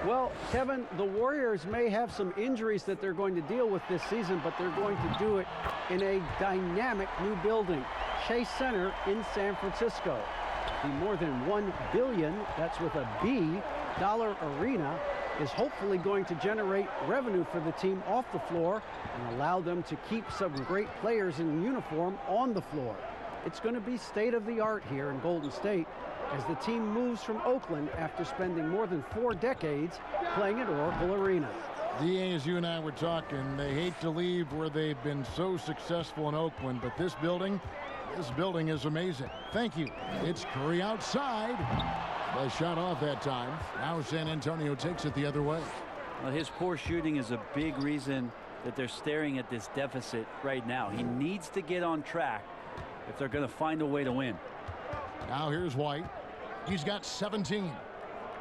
Well, Kevin, the Warriors may have some injuries that they're going to deal with this season, but they're going to do it in a dynamic new building, Chase Center in San Francisco. The more than $1 billion, that's with a B, dollar arena is hopefully going to generate revenue for the team off the floor and allow them to keep some great players in uniform on the floor. It's going to be state-of-the-art here in Golden State as the team moves from Oakland after spending more than 4 decades playing at Oracle Arena. DA, as you and I were talking, they hate to leave where they've been so successful in Oakland, but this building is amazing. Thank you. It's Curry outside. The shot off that time. Now San Antonio takes it the other way. Well, his poor shooting is a big reason that they're staring at this deficit right now. He needs to get on track if they're going to find a way to win. Now here's White. He's got 17.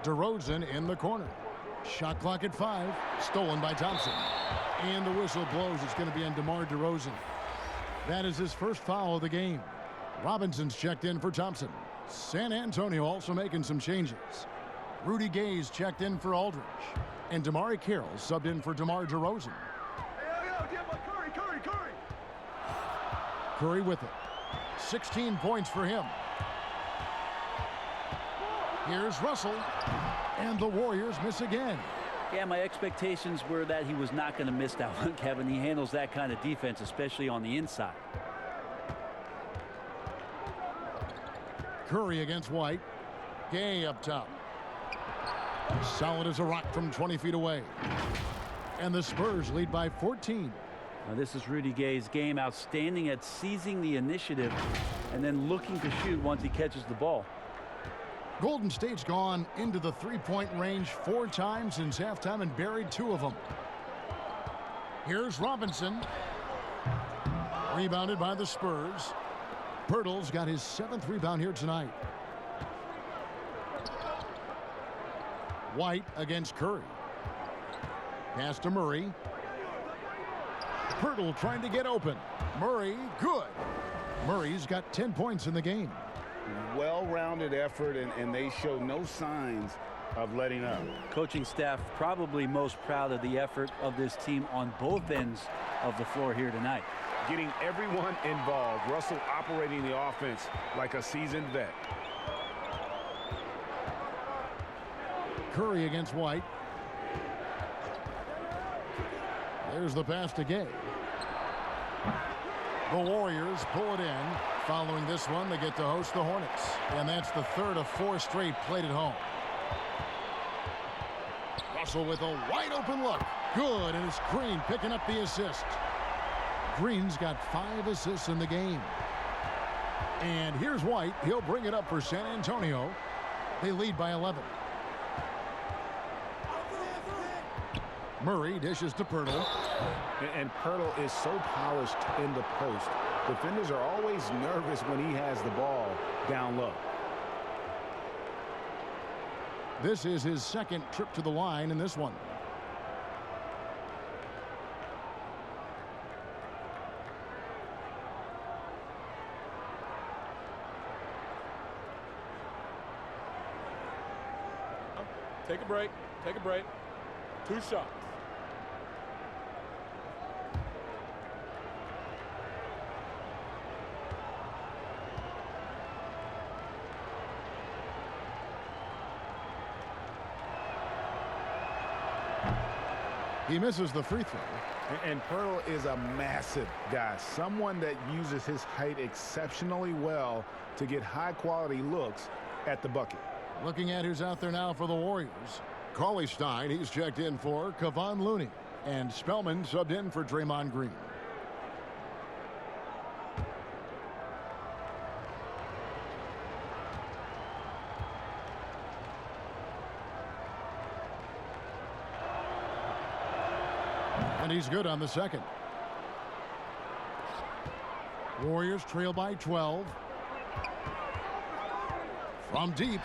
DeRozan in the corner. Shot clock at 5. Stolen by Thompson. And the whistle blows. It's going to be on DeMar DeRozan. That is his first foul of the game. Robinson's checked in for Thompson. San Antonio also making some changes. Rudy Gay's checked in for Aldridge. And Damari Carroll subbed in for DeMar DeRozan. Curry with it. 16 points for him. Here's Russell. And the Warriors miss again. Yeah, my expectations were that he was not going to miss that one, Kevin. He handles that kind of defense, especially on the inside. Curry against White. Gay up top. Solid as a rock from 20 feet away. And the Spurs lead by 14. Now, this is Rudy Gay's game. Outstanding at seizing the initiative and then looking to shoot once he catches the ball. Golden State's gone into the three-point range 4 times since halftime and buried 2 of them. Here's Robinson. Rebounded by the Spurs. Pirtle's got his 7th rebound here tonight. White against Curry. Pass to Murray. Pirtle trying to get open. Murray, good. Murray's got 10 points in the game. Well-rounded effort, and they show no signs of letting up. Coaching staff probably most proud of the effort of this team on both ends of the floor here tonight. Getting everyone involved. Russell operating the offense like a seasoned vet. Curry against White. There's the pass to Gay. The Warriors pull it in. Following this one, they get to host the Hornets. And that's the 3rd of 4 straight played at home. Russell with a wide open look. Good, and it's Green picking up the assist. Green's got 5 assists in the game. And here's White. He'll bring it up for San Antonio. They lead by 11. Murray dishes to Pirtle. And Pirtle is so polished in the post. Defenders are always nervous when he has the ball down low. This is his 2nd trip to the line in this one. Take a break. Take a break. 2 shots. He misses the free throw. And Pirtle is a massive guy, someone that uses his height exceptionally well to get high-quality looks at the bucket. Looking at who's out there now for the Warriors. Cauley Stein, he's checked in for Kevon Looney. And Spellman subbed in for Draymond Green. And he's good on the second. Warriors trail by 12. From deep.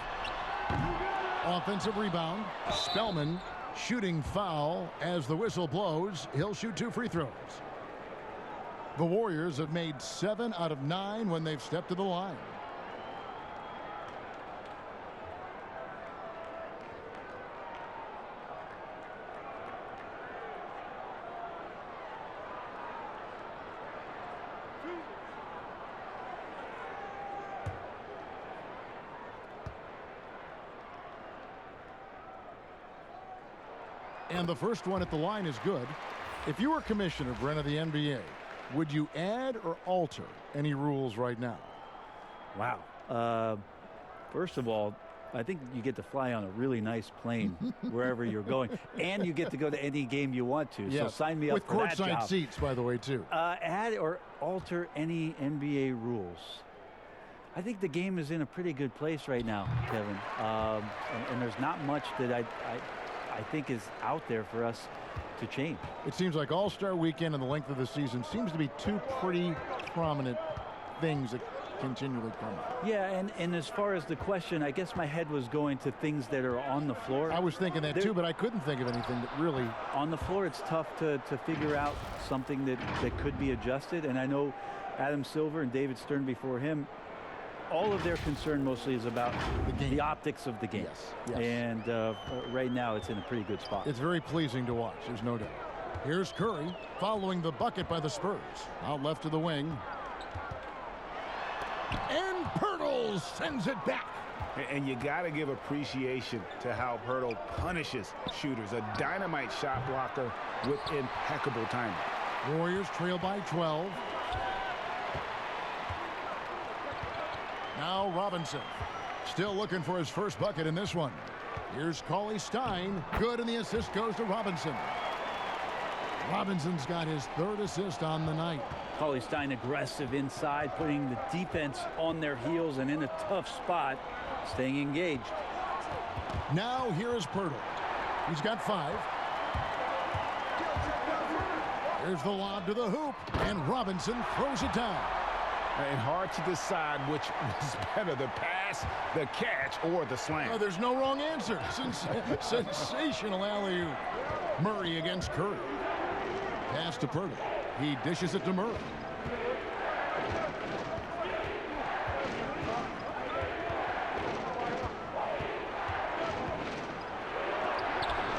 Offensive rebound. Spellman shooting foul as the whistle blows. He'll shoot 2 free throws. The Warriors have made 7 out of 9 when they've stepped to the line. And the first one at the line is good. If you were commissioner, Brent, of the NBA, would you add or alter any rules right now? Wow. First of all, I think you get to fly on a really nice plane wherever you're going, and you get to go to any game you want to. Yes. So sign me up for that job. With courtside seats, by the way, too. Add or alter any NBA rules. I think the game is in a pretty good place right now, Kevin. And there's not much that I think is out there for us to change. It seems like All-Star Weekend and the length of the season seems to be 2 pretty prominent things that continually come up. Yeah, and as far as the question, I guess my head was going to things that are on the floor. I was thinking that too, but I couldn't think of anything that really... On the floor, it's tough to figure out something that could be adjusted, and I know Adam Silver and David Stern before him, all of their concern mostly is about the optics of the game. Yes. And right now, it's in a pretty good spot. It's very pleasing to watch, there's no doubt. Here's Curry following the bucket by the Spurs. Out left to the wing. And Pirtle sends it back. And you got to give appreciation to how Pirtle punishes shooters. A dynamite shot blocker with impeccable timing. Warriors trail by 12. Now Robinson still looking for his first bucket in this one. Here's Cauley Stein. Good, and the assist goes to Robinson. Robinson's got his 3rd assist on the night. Cauley Stein aggressive inside, putting the defense on their heels and in a tough spot, staying engaged. Now here is Pirtle. He's got 5. Here's the lob to the hoop, and Robinson throws it down. And hard to decide which was better, the pass, the catch, or the slam. Oh, there's no wrong answer. Sensational alley-oop. Murray against Curry. Pass to Pirtle. He dishes it to Murray.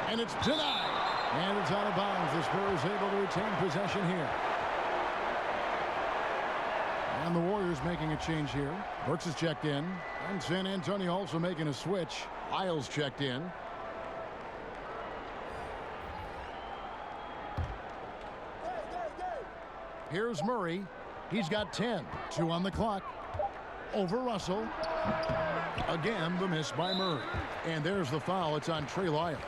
And it's denied. And it's out of bounds. The Spurs able to retain possession here. And the Warriors making a change here. Brooks is checked in. And San Antonio also making a switch. Isles checked in. Here's Murray. He's got 10. 2 on the clock. Over Russell. Again, the miss by Murray. And there's the foul. It's on Trey Lyles.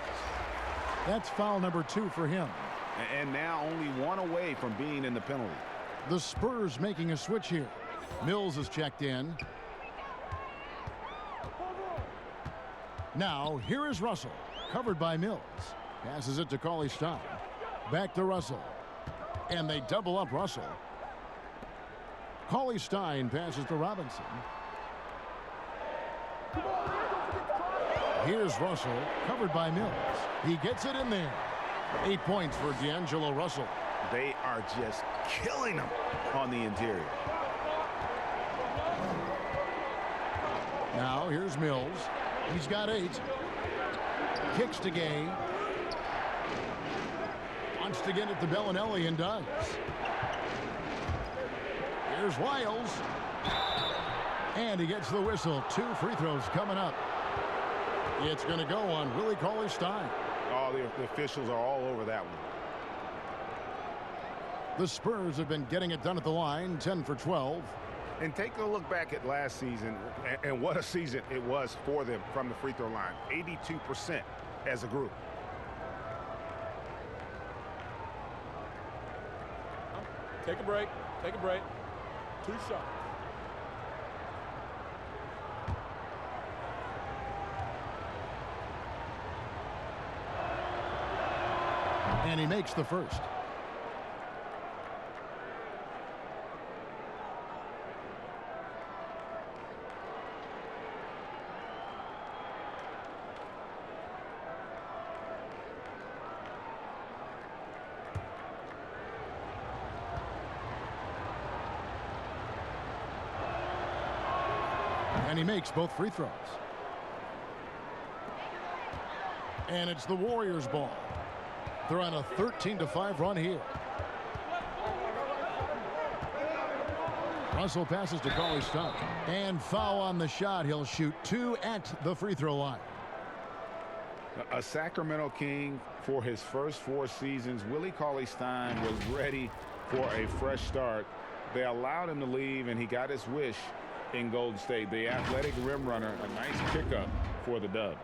That's foul number 2 for him. And now only 1 away from being in the penalty. The Spurs making a switch here. Mills is checked in. Now, here is Russell. Covered by Mills. Passes it to Cauley Stein. Back to Russell. And they double up Russell. Cauley Stein passes to Robinson. Here's Russell, covered by Mills. He gets it in there. 8 points for D'Angelo Russell. They are just killing him on the interior. Now here's Mills. He's got 8. Kicks to Gay. Wants to get it to Bellinelli and does. Here's Wiles. And he gets the whistle. 2 free throws coming up. It's going to go on Willie Cauley Stein. Oh, Oh, the officials are all over that one. The Spurs have been getting it done at the line, 10 for 12. And take a look back at last season, and what a season it was for them from the free throw line. 82% as a group. Take a break. Take a break. 2 shots. And he makes the first. And he makes both free throws. And it's the Warriors' ball. They're on a 13-5 run here. Russell passes to Cauley-Stein. And foul on the shot. He'll shoot 2 at the free throw line. A Sacramento King for his first 4 seasons. Willie Cauley-Stein was ready for a fresh start. They allowed him to leave, and he got his wish in Golden State. The athletic rim runner, a nice pickup for the Dubs.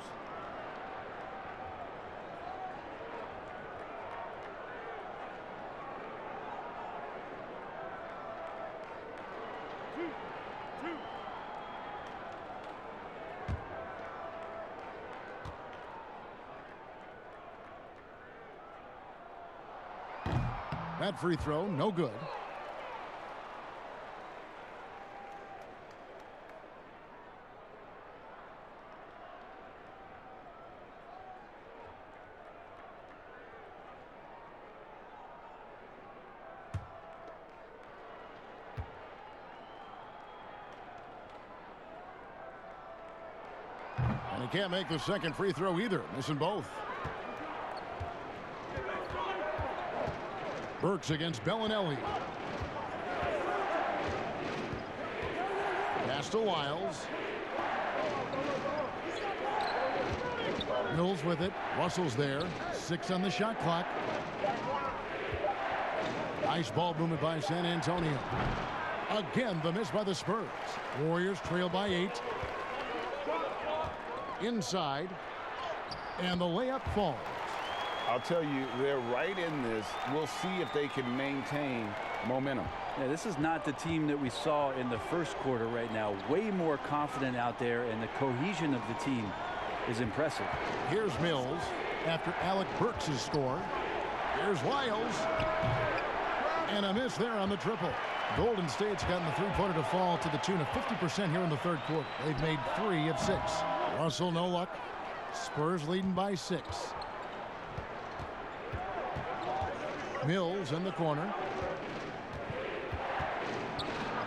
That free throw, no good. And he can't make the second free throw either, missing both. Burks against Bellinelli. Pass to Wiles. Mills with it. Russell's there. 6 on the shot clock. Nice ball movement by San Antonio. Again, the miss by the Spurs. Warriors trail by 8. Inside. And the layup falls. I'll tell you, they're right in this. We'll see if they can maintain momentum. Yeah, this is not the team that we saw in the first quarter right now. Way more confident out there, and the cohesion of the team is impressive. Here's Mills after Alec Burks has scored. Here's Wiles. And a miss there on the triple. Golden State's gotten the three-pointer to fall to the tune of 50% here in the third quarter. They've made 3 of 6. Russell, no luck. Spurs leading by 6. Mills in the corner.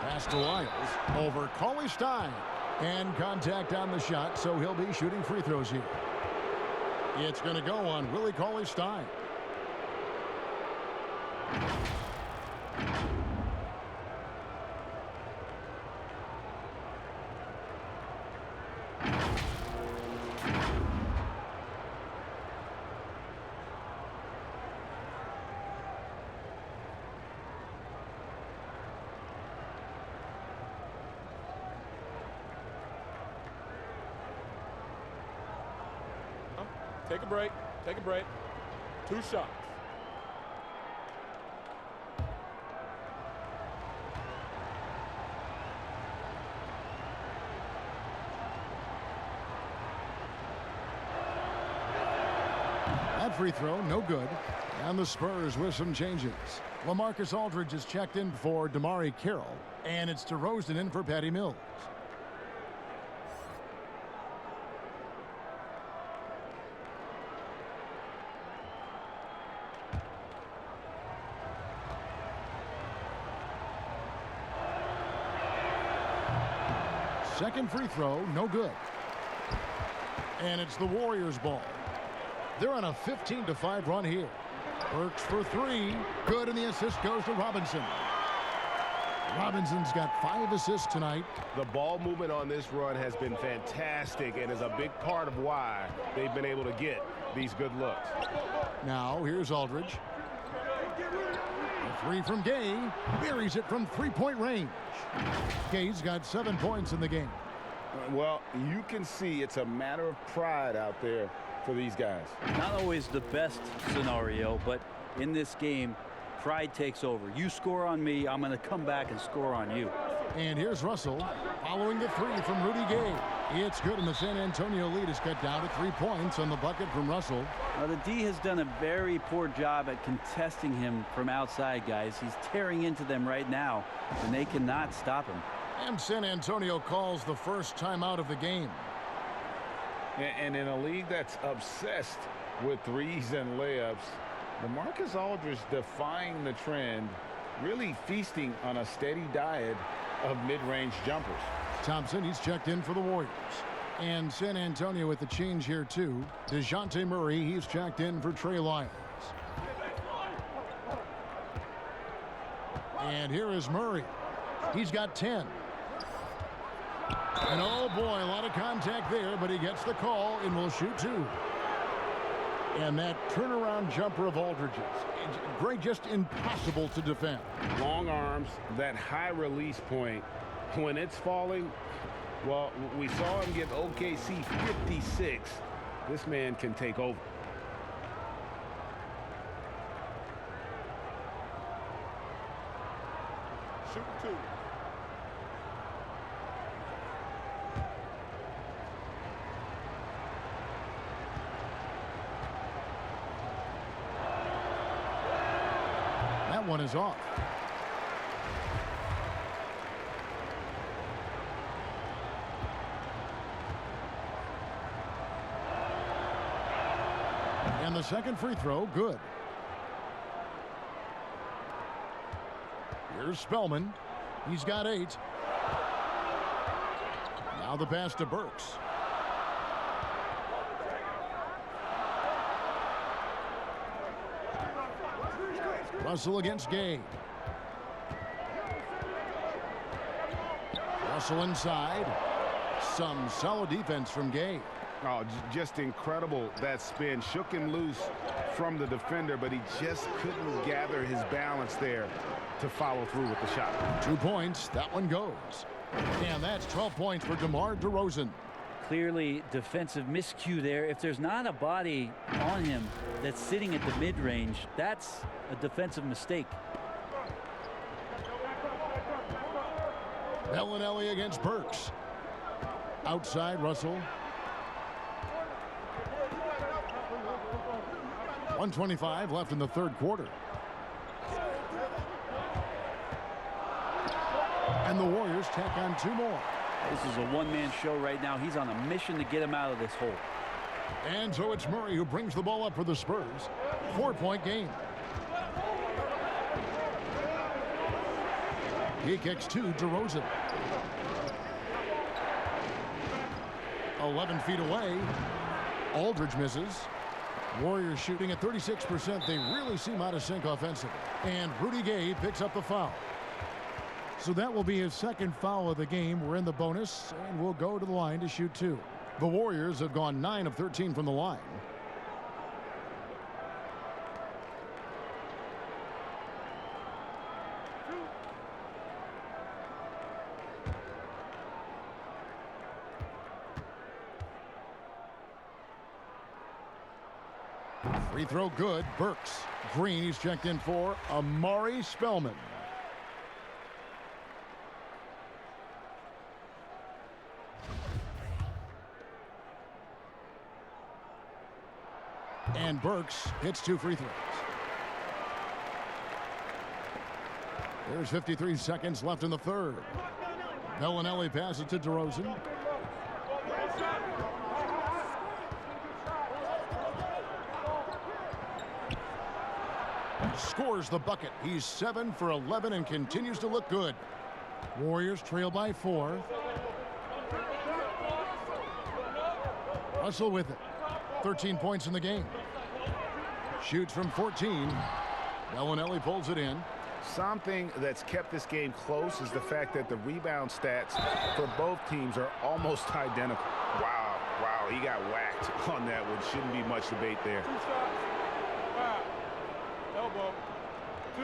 Pass to Wiles. Over Cauley-Stein. And contact on the shot, so he'll be shooting free throws here. It's going to go on Willie Cauley-Stein. Take a break. Take a break. 2 shots. That free throw, no good. And the Spurs with some changes. LaMarcus Aldridge is checked in for Damari Carroll. And it's DeRozan in for Patty Mills. Second free throw, no good. And it's the Warriors' ball. They're on a 15-5 run here. Burks for 3. Good, and the assist goes to Robinson. Robinson's got 5 assists tonight. The ball movement on this run has been fantastic and is a big part of why they've been able to get these good looks. Now here's Aldridge. A three from Gay. Buries it from three-point range. Gay's got 7 points in the game. Well, you can see it's a matter of pride out there for these guys. Not always the best scenario, but in this game, pride takes over. You score on me, I'm going to come back and score on you. And here's Russell following the three from Rudy Gay. It's good, and the San Antonio lead is cut down to 3 points on the bucket from Russell. Now, the D has done a very poor job at contesting him from outside, guys. He's tearing into them right now, and they cannot stop him. And San Antonio calls the first timeout of the game. And in a league that's obsessed with threes and layups, LaMarcus Aldridge defying the trend, really feasting on a steady diet of mid-range jumpers. Thompson, he's checked in for the Warriors. And San Antonio with the change here, too. DeJounte Murray, he's checked in for Trey Lyles. And here is Murray. He's got 10. And oh boy, a lot of contact there, but he gets the call and will shoot 2. And that turnaround jumper of Aldridge's, great, just impossible to defend. Long arms, that high release point, when it's falling, well, we saw him give OKC 56. This man can take over. Shoot 2. That one is off. And the second free throw, good. Here's Spellman. He's got 8. Now the pass to Burks. Russell against Gay. Russell inside. Some solid defense from Gay. Oh, just incredible. That spin shook him loose from the defender, but he just couldn't gather his balance there to follow through with the shot. 2 points. That one goes. And that's 12 points for DeMar DeRozan. Clearly defensive miscue there. If there's not a body on him that's sitting at the mid-range, that's a defensive mistake. Bellinelli against Burks. Outside, Russell. 1:25 left in the third quarter. And the Warriors tack on 2 more. This is a one-man show right now. He's on a mission to get him out of this hole. And so it's Murray who brings the ball up for the Spurs. 4-point game. He kicks 2, DeRozan. 11 feet away. Aldridge misses. Warriors shooting at 36%. They really seem out of sync offensively. And Rudy Gay picks up the foul. So that will be his second foul of the game. We're in the bonus, and we'll go to the line to shoot 2. The Warriors have gone 9 of 13 from the line. Free throw good. Burks. Green, he's checked in for Amari Spellman. And Burks hits 2 free throws. There's 53 seconds left in the third. Bellinelli passes to DeRozan. Scores the bucket. He's 7 for 11 and continues to look good. Warriors trail by 4. Russell with it. 13 points in the game. Shoots from 14. Bellinelli pulls it in. Something that's kept this game close is the fact that the rebound stats for both teams are almost identical. Wow, Oh, he got whacked on that one. Shouldn't be much debate there. 2 shots. 5. Elbow. 2.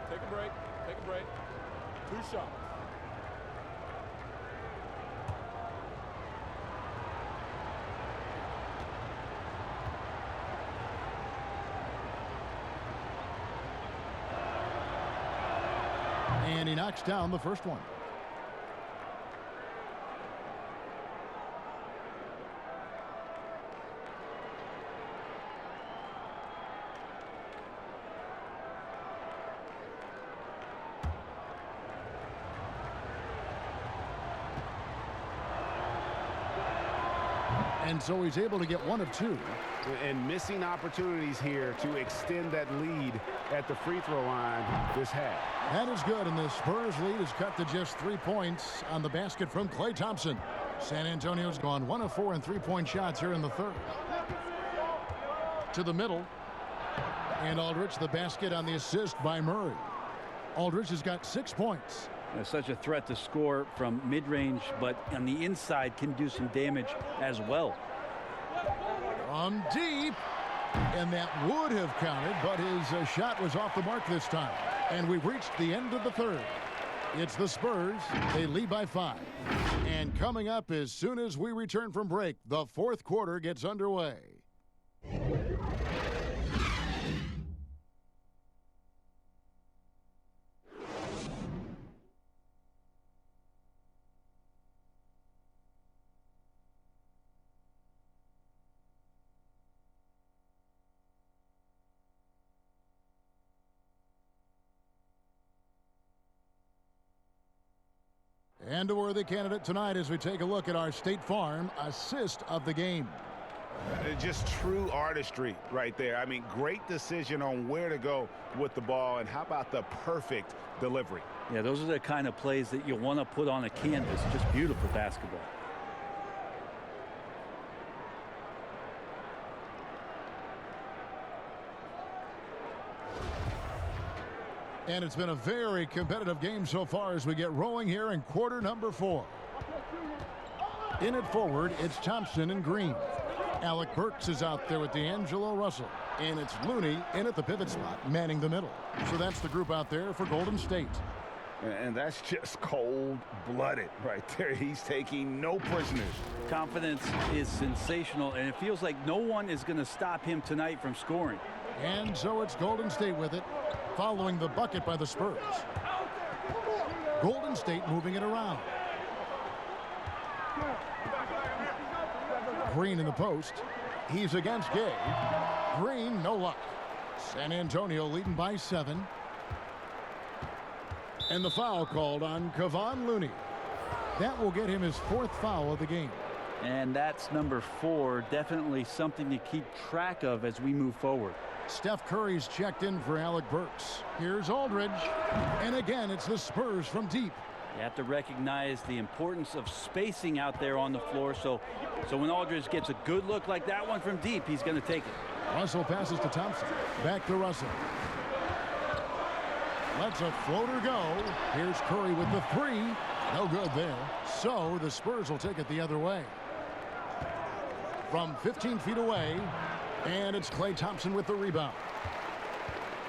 Take a break. Take a break. 2 shots. And he knocks down the first one. And so he's able to get 1 of 2. And missing opportunities here to extend that lead at the free throw line this half. That is good, and the Spurs lead is cut to just 3 points on the basket from Klay Thompson. San Antonio's gone 1 of 4 in 3-point shots here in the third. To the middle. And Aldridge the basket on the assist by Murray. Aldridge has got 6 points. Such a threat to score from mid-range, but on the inside can do some damage as well. From deep. And that would have counted, but his shot was off the mark this time. And we've reached the end of the third. It's the Spurs. They lead by 5. And coming up as soon as we return from break, the fourth quarter gets underway. And a worthy candidate tonight as we take a look at our State Farm assist of the game. Just true artistry right there. I mean, great decision on where to go with the ball, and how about the perfect delivery? Yeah, those are the kind of plays that you want to put on a canvas. Just beautiful basketball. And it's been a very competitive game so far as we get rolling here in quarter number 4. In it forward, it's Thompson and Green. Alec Burks is out there with D'Angelo Russell. And it's Looney in at the pivot spot, manning the middle. So that's the group out there for Golden State. And that's just cold-blooded right there. He's taking no prisoners. Confidence is sensational, and it feels like no one is going to stop him tonight from scoring. And so it's Golden State with it, following the bucket by the Spurs. Golden State moving it around. Green in the post. He's against Gay. Green, no luck. San Antonio leading by 7. And the foul called on Kevon Looney. That will get him his 4th foul of the game. And that's number 4. Definitely something to keep track of as we move forward. Steph Curry's checked in for Alec Burks. Here's Aldridge. And again, it's the Spurs from deep. You have to recognize the importance of spacing out there on the floor. So when Aldridge gets a good look like that one from deep, he's going to take it. Russell passes to Thompson. Back to Russell. Lets a floater go. Here's Curry with the 3. No good there. So the Spurs will take it the other way. From 15 feet away. And it's Klay Thompson with the rebound.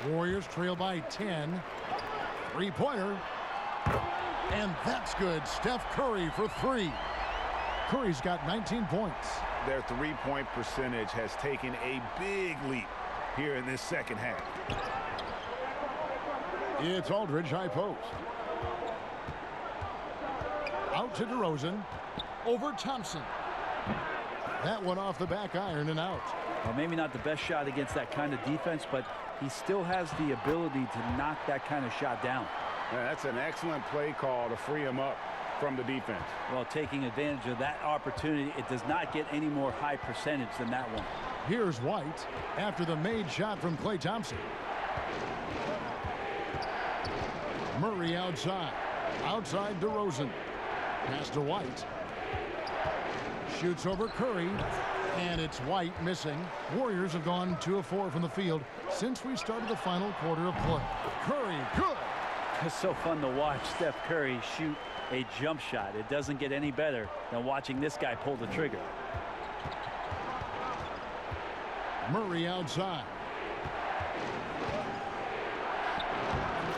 Warriors trail by 10. 3-pointer. And that's good. Steph Curry for 3. Curry's got 19 points. Their 3-point percentage has taken a big leap here in this second half. It's Aldridge high post. Out to DeRozan. Over Thompson. That one off the back iron and out. Well, maybe not the best shot against that kind of defense, but he still has the ability to knock that kind of shot down. Yeah, that's an excellent play call to free him up from the defense. Well, taking advantage of that opportunity, it does not get any more high percentage than that one. Here's White after the made shot from Klay Thompson. Murray outside. Outside DeRozan. Pass to White. Shoots over Curry. And it's White missing. Warriors have gone 2 of 4 from the field since we started the final quarter of play. Curry, good. It's so fun to watch Steph Curry shoot a jump shot. It doesn't get any better than watching this guy pull the trigger. Murray outside.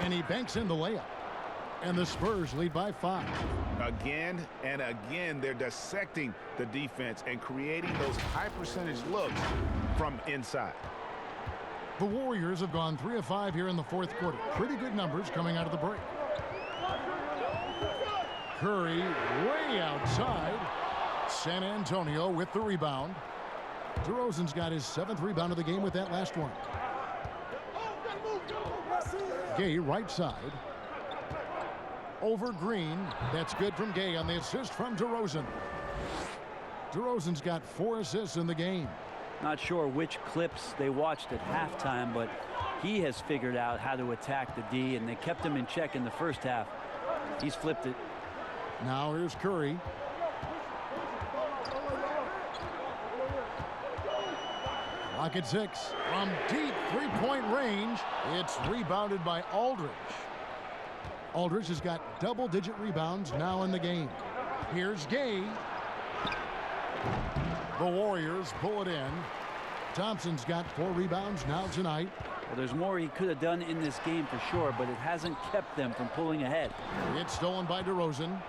And he banks in the layup. And the Spurs lead by 5. Again and again, they're dissecting the defense and creating those high percentage looks from inside. The Warriors have gone 3 of 5 here in the 4th quarter. Pretty good numbers coming out of the break. Curry way outside. San Antonio with the rebound. DeRozan's got his 7th rebound of the game with that last one. Gay right side. Over Green. That's good from Gay on the assist from DeRozan. DeRozan's got 4 assists in the game. Not sure which clips they watched at halftime, but he has figured out how to attack the D, and they kept him in check in the first half. He's flipped it. Now here's Curry. Clock at 6. From deep three-point range, it's rebounded by Aldridge. Aldridge has got double-digit rebounds now in the game. Here's Gay. The Warriors pull it in. Thompson's got 4 rebounds now tonight. Well, there's more he could have done in this game for sure, but it hasn't kept them from pulling ahead. It's stolen by DeRozan.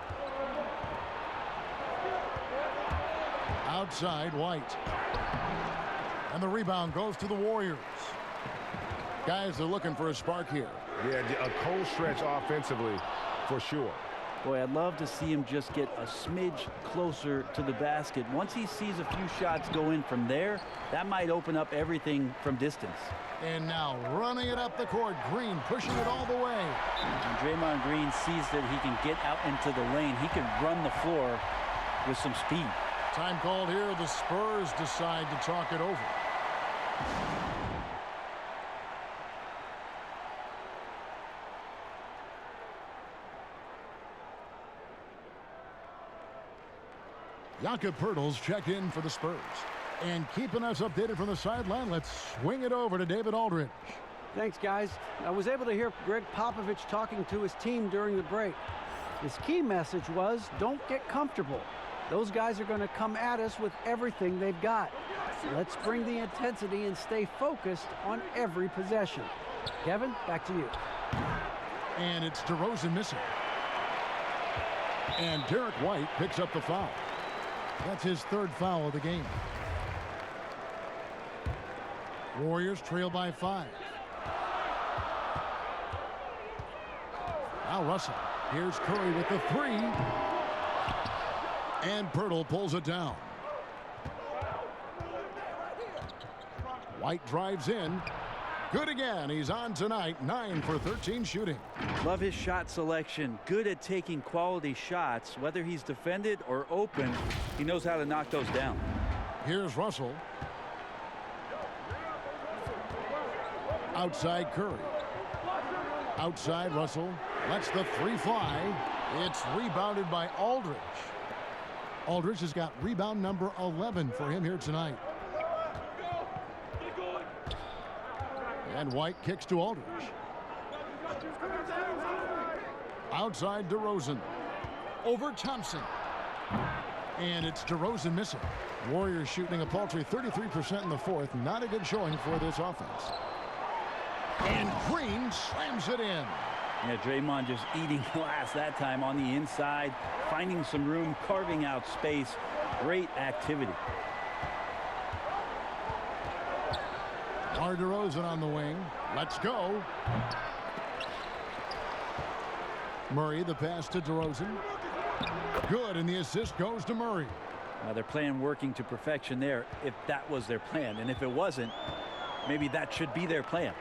Outside, White. And the rebound goes to the Warriors. Guys, they're looking for a spark here. Yeah, a cold stretch offensively for sure. Boy, I'd love to see him just get a smidge closer to the basket. Once he sees a few shots go in from there, that might open up everything from distance. And now running it up the court, Green pushing it all the way. When Draymond Green sees that he can get out into the lane, he can run the floor with some speed. Time called here. The Spurs decide to talk it over. Jakob Poeltl's checked in for the Spurs. And keeping us updated from the sideline, let's swing it over to David Aldridge. Thanks, guys. I was able to hear Greg Popovich talking to his team during the break. His key message was, don't get comfortable. Those guys are going to come at us with everything they've got. Let's bring the intensity and stay focused on every possession. Kevin, back to you. And it's DeRozan missing. And Derek White picks up the foul. That's his 3rd foul of the game. Warriors trail by 5. Now Russell. Here's Curry with the 3. And Poeltl pulls it down. White drives in. Good again. He's on tonight. 9 for 13 shooting. Love his shot selection. Good at taking quality shots. Whether he's defended or open, he knows how to knock those down. Here's Russell. Outside Curry. Outside Russell. Lets the 3 fly. It's rebounded by Aldridge. Aldridge has got rebound number 11 for him here tonight. And White kicks to Aldridge. Outside DeRozan. Over Thompson. And it's DeRozan missing. Warriors shooting a paltry 33% in the 4th. Not a good showing for this offense. And Green slams it in. Yeah, Draymond just eating glass that time on the inside, finding some room, carving out space. Great activity. DeRozan on the wing. Let's go. Murray, the pass to DeRozan. Good, and the assist goes to Murray. Their plan working to perfection there, if that was their plan. And if it wasn't, maybe that should be their plan.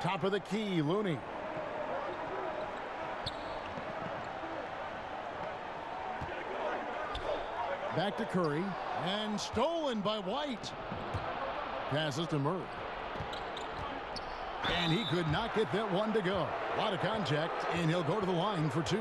Top of the key, Looney. Back to Curry. And stolen by White. Passes to Murray. And he could not get that one to go. A lot of contact, and he'll go to the line for 2.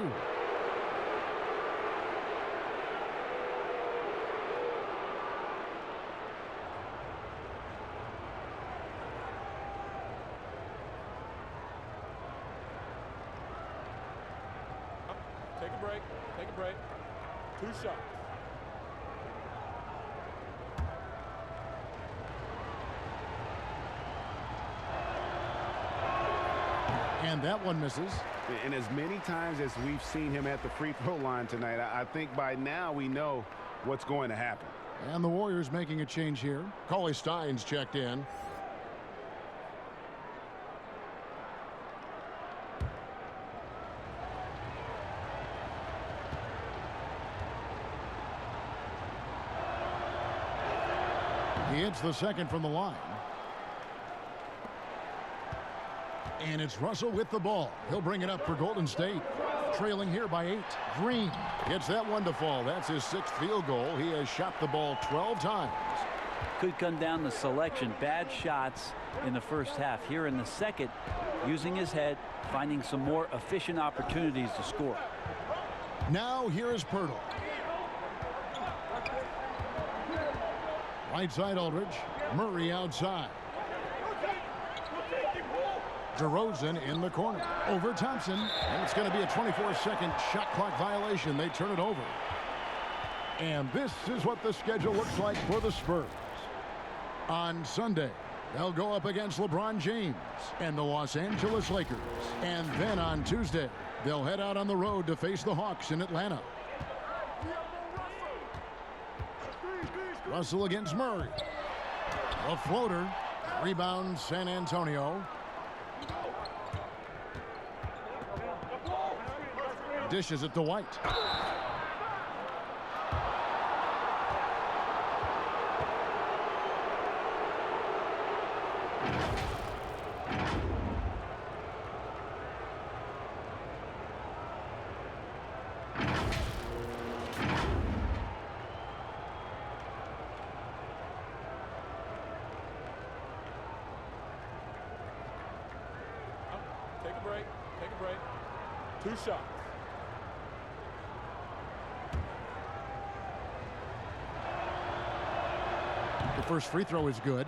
break. Take a break. 2 shots. And that one misses. And as many times as we've seen him at the free throw line tonight, I think by now we know what's going to happen. And the Warriors making a change here. Cauley Stein's checked in. He hits the second from the line. And it's Russell with the ball. He'll bring it up for Golden State. Trailing here by 8. Green gets that one to fall. That's his 6th field goal. He has shot the ball 12 times. Could come down to selection. Bad shots in the first half. Here in the second, using his head, finding some more efficient opportunities to score. Now here is Pirtle. Right side Aldridge. Murray outside. DeRozan in the corner. Over Thompson. And it's going to be a 24-second shot clock violation. They turn it over. And this is what the schedule looks like for the Spurs. On Sunday, they'll go up against LeBron James and the Los Angeles Lakers. And then on Tuesday, they'll head out on the road to face the Hawks in Atlanta. Russell against Murray. A floater. Rebound San Antonio. Dishes it to White. Take a break. Take a break. 2 shots. The first free throw is good.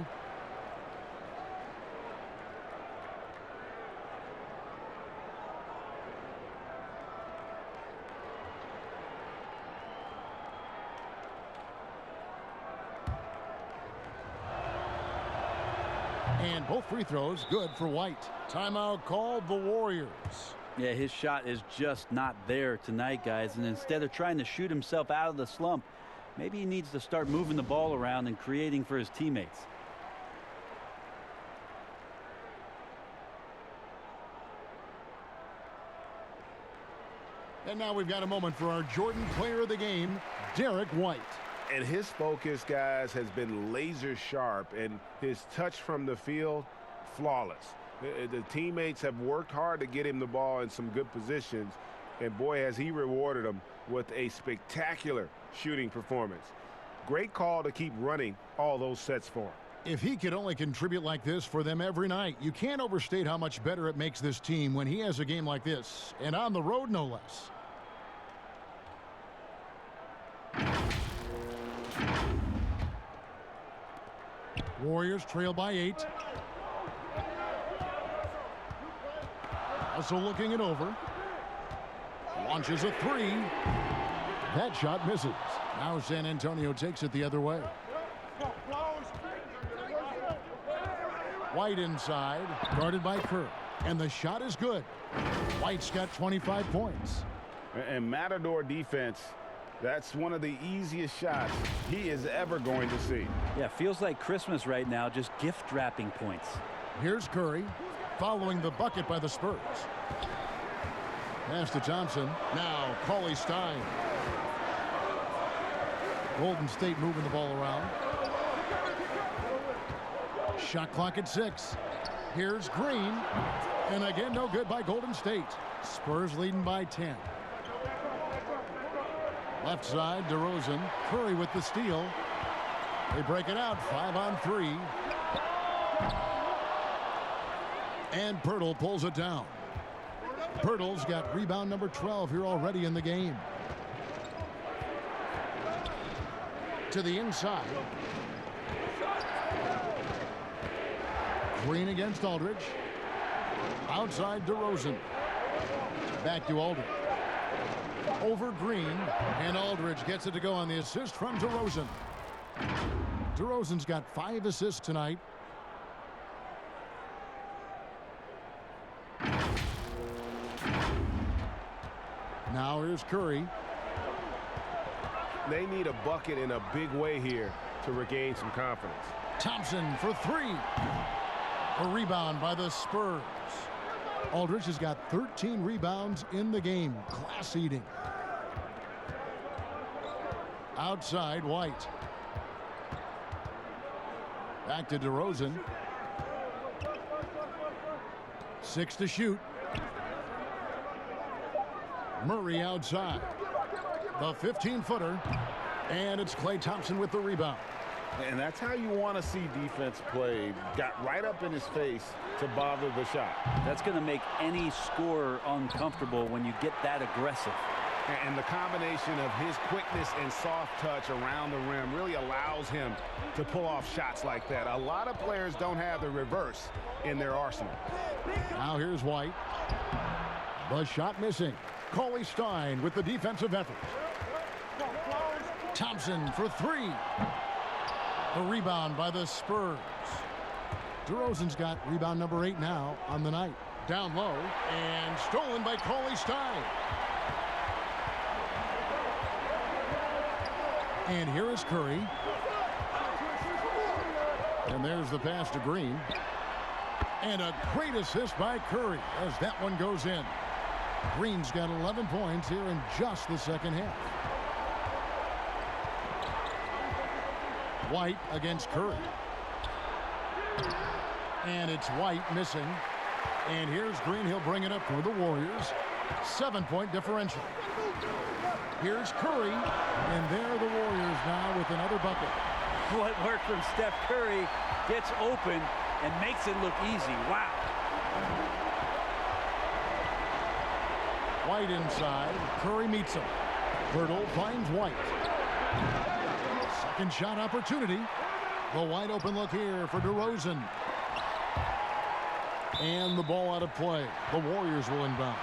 And both free throws good for White. Timeout called the Warriors. Yeah, his shot is just not there tonight, guys. And instead of trying to shoot himself out of the slump, maybe he needs to start moving the ball around and creating for his teammates. And now we've got a moment for our Jordan player of the game, Derek White. And his focus, guys, has been laser sharp, and his touch from the field, flawless. The teammates have worked hard to get him the ball in some good positions, and boy, has he rewarded them with a spectacular shooting performance. Great call to keep running all those sets for him. If he could only contribute like this for them every night, you can't overstate how much better it makes this team when he has a game like this, and on the road no less. Warriors trail by 8. Also looking it over. Launches a 3. That shot misses. Now San Antonio takes it the other way. White inside, guarded by Kerr. And the shot is good. White's got 25 points. And Matador defense, that's one of the easiest shots he is ever going to see. Yeah, feels like Christmas right now, just gift wrapping points. Here's Curry, following the bucket by the Spurs. Pass to Thompson. Now Cauley Stein. Golden State moving the ball around. Shot clock at 6. Here's Green. And again, no good by Golden State. Spurs leading by 10. Left side, DeRozan. Curry with the steal. They break it out, 5-on-3. And Pirtle pulls it down. Pirtle's got rebound number 12 here already in the game. To the inside. Green against Aldridge. Outside DeRozan. Back to Aldridge. Over Green, and Aldridge gets it to go on the assist from DeRozan. DeRozan's got 5 assists tonight. Now here's Curry. They need a bucket in a big way here to regain some confidence. Thompson for 3. A rebound by the Spurs. Aldridge has got 13 rebounds in the game. Class eating. Outside, White. Back to DeRozan. 6 to shoot. Murray outside. The 15-footer. And it's Klay Thompson with the rebound. And that's how you want to see defense play. Got right up in his face to bother the shot. That's going to make any scorer uncomfortable when you get that aggressive. And the combination of his quickness and soft touch around the rim really allows him to pull off shots like that. A lot of players don't have the reverse in their arsenal. Now here's White. The shot missing. Cauley Stein with the defensive effort. Thompson for 3. The rebound by the Spurs. DeRozan's got rebound number 8 now on the night. Down low and stolen by Cauley Stein. And here is Curry. And there's the pass to Green. And a great assist by Curry as that one goes in. Green's got 11 points here in just the second half. White against Curry. And it's White missing. And here's Green. He'll bring it up for the Warriors. 7-point differential. Here's Curry. And there the Warriors now with another bucket. What work from Steph Curry gets open and makes it look easy. Wow. White inside. Curry meets him. Pirtle finds White. Second shot opportunity. The wide open look here for DeRozan. And the ball out of play. The Warriors will inbound.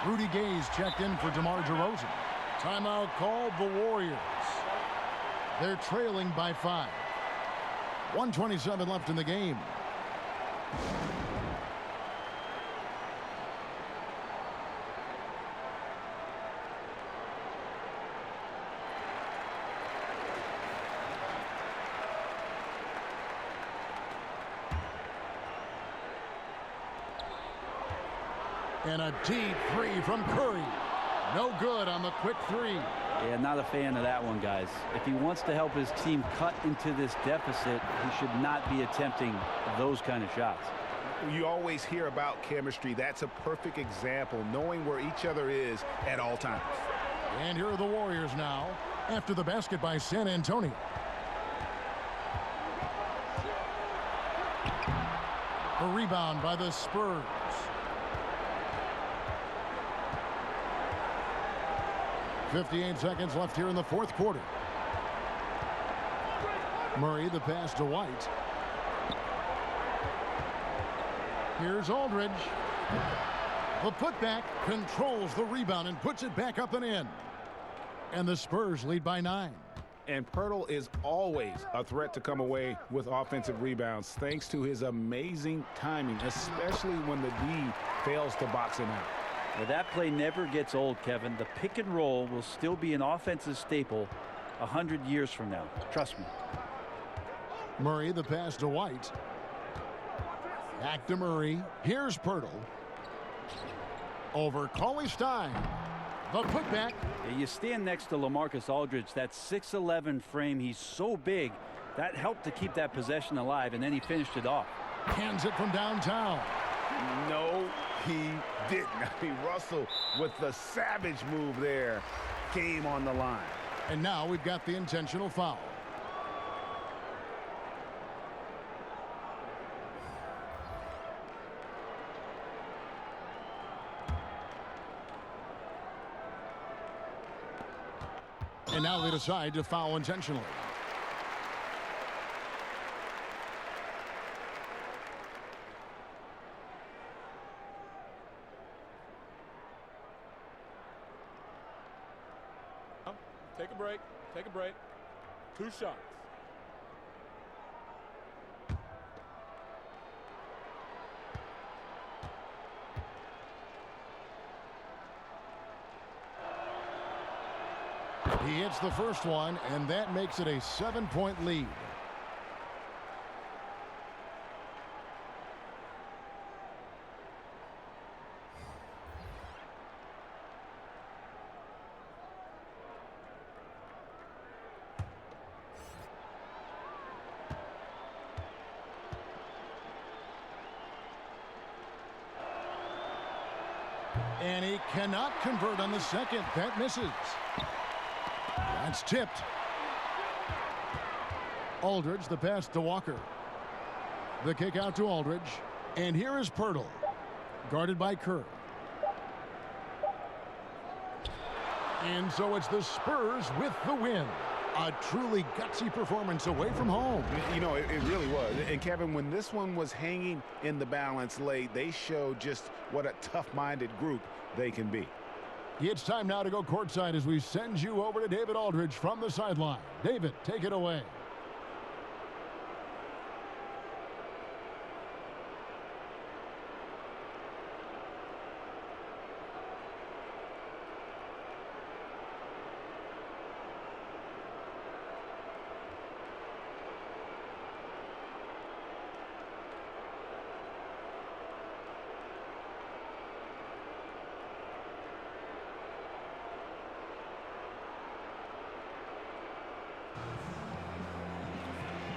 Rudy Gay's checked in for DeMar DeRozan. Timeout called the Warriors. They're trailing by 5. 1:27 left in the game. And a deep 3 from Curry. No good on the quick 3. Yeah, not a fan of that one, guys. If he wants to help his team cut into this deficit, he should not be attempting those kind of shots. You always hear about chemistry. That's a perfect example, knowing where each other is at all times. And here are the Warriors now after the basket by San Antonio. A rebound by the Spurs. .58 seconds left here in the fourth quarter. Murray, the pass to White. Here's Aldridge. The putback controls the rebound and puts it back up and in. And the Spurs lead by 9. And Pirtle is always a threat to come away with offensive rebounds thanks to his amazing timing, especially when the D fails to box him out. Well, that play never gets old, Kevin. The pick and roll will still be an offensive staple 100 years from now. Trust me. Murray, the pass to White. Back to Murray. Here's Pirtle. Over Cauley Stein. The putback. Yeah, you stand next to LaMarcus Aldridge. That 6'11" frame, he's so big. That helped to keep that possession alive, and then he finished it off. Hands it from downtown. No, he didn't. I mean, Russell with the savage move there came on the line. And now we've got the intentional foul. And now they decide to foul intentionally. a break. Take a break. 2 shots. He hits the first one, and that makes it a 7-point lead. And he cannot convert on the second. That misses. That's tipped. Aldridge, the pass to Walker. The kick out to Aldridge. And here is Pirtle. Guarded by Kerr. And so it's the Spurs with the win. A truly gutsy performance away from home. You know, it really was. And Kevin, when this one was hanging in the balance late, they showed just what a tough-minded group they can be. It's time now to go courtside as we send you over to David Aldridge from the sideline. David, take it away.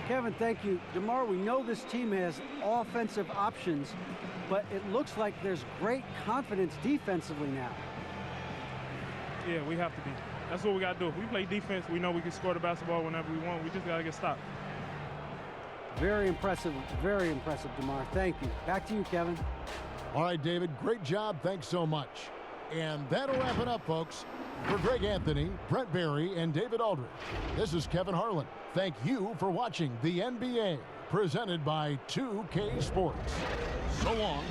Kevin, thank you. DeMar, we know this team has offensive options, but it looks like there's great confidence defensively now. Yeah, we have to be. That's what we got to do. If we play defense, we know we can score the basketball whenever we want. We just got to get stopped. Very impressive, DeMar. Thank you. Back to you, Kevin. All right, David, great job. Thanks so much. And that'll wrap it up, folks. For Greg Anthony, Brent Barry, and David Aldridge, this is Kevin Harlan. Thank you for watching the NBA, presented by 2K Sports. So long.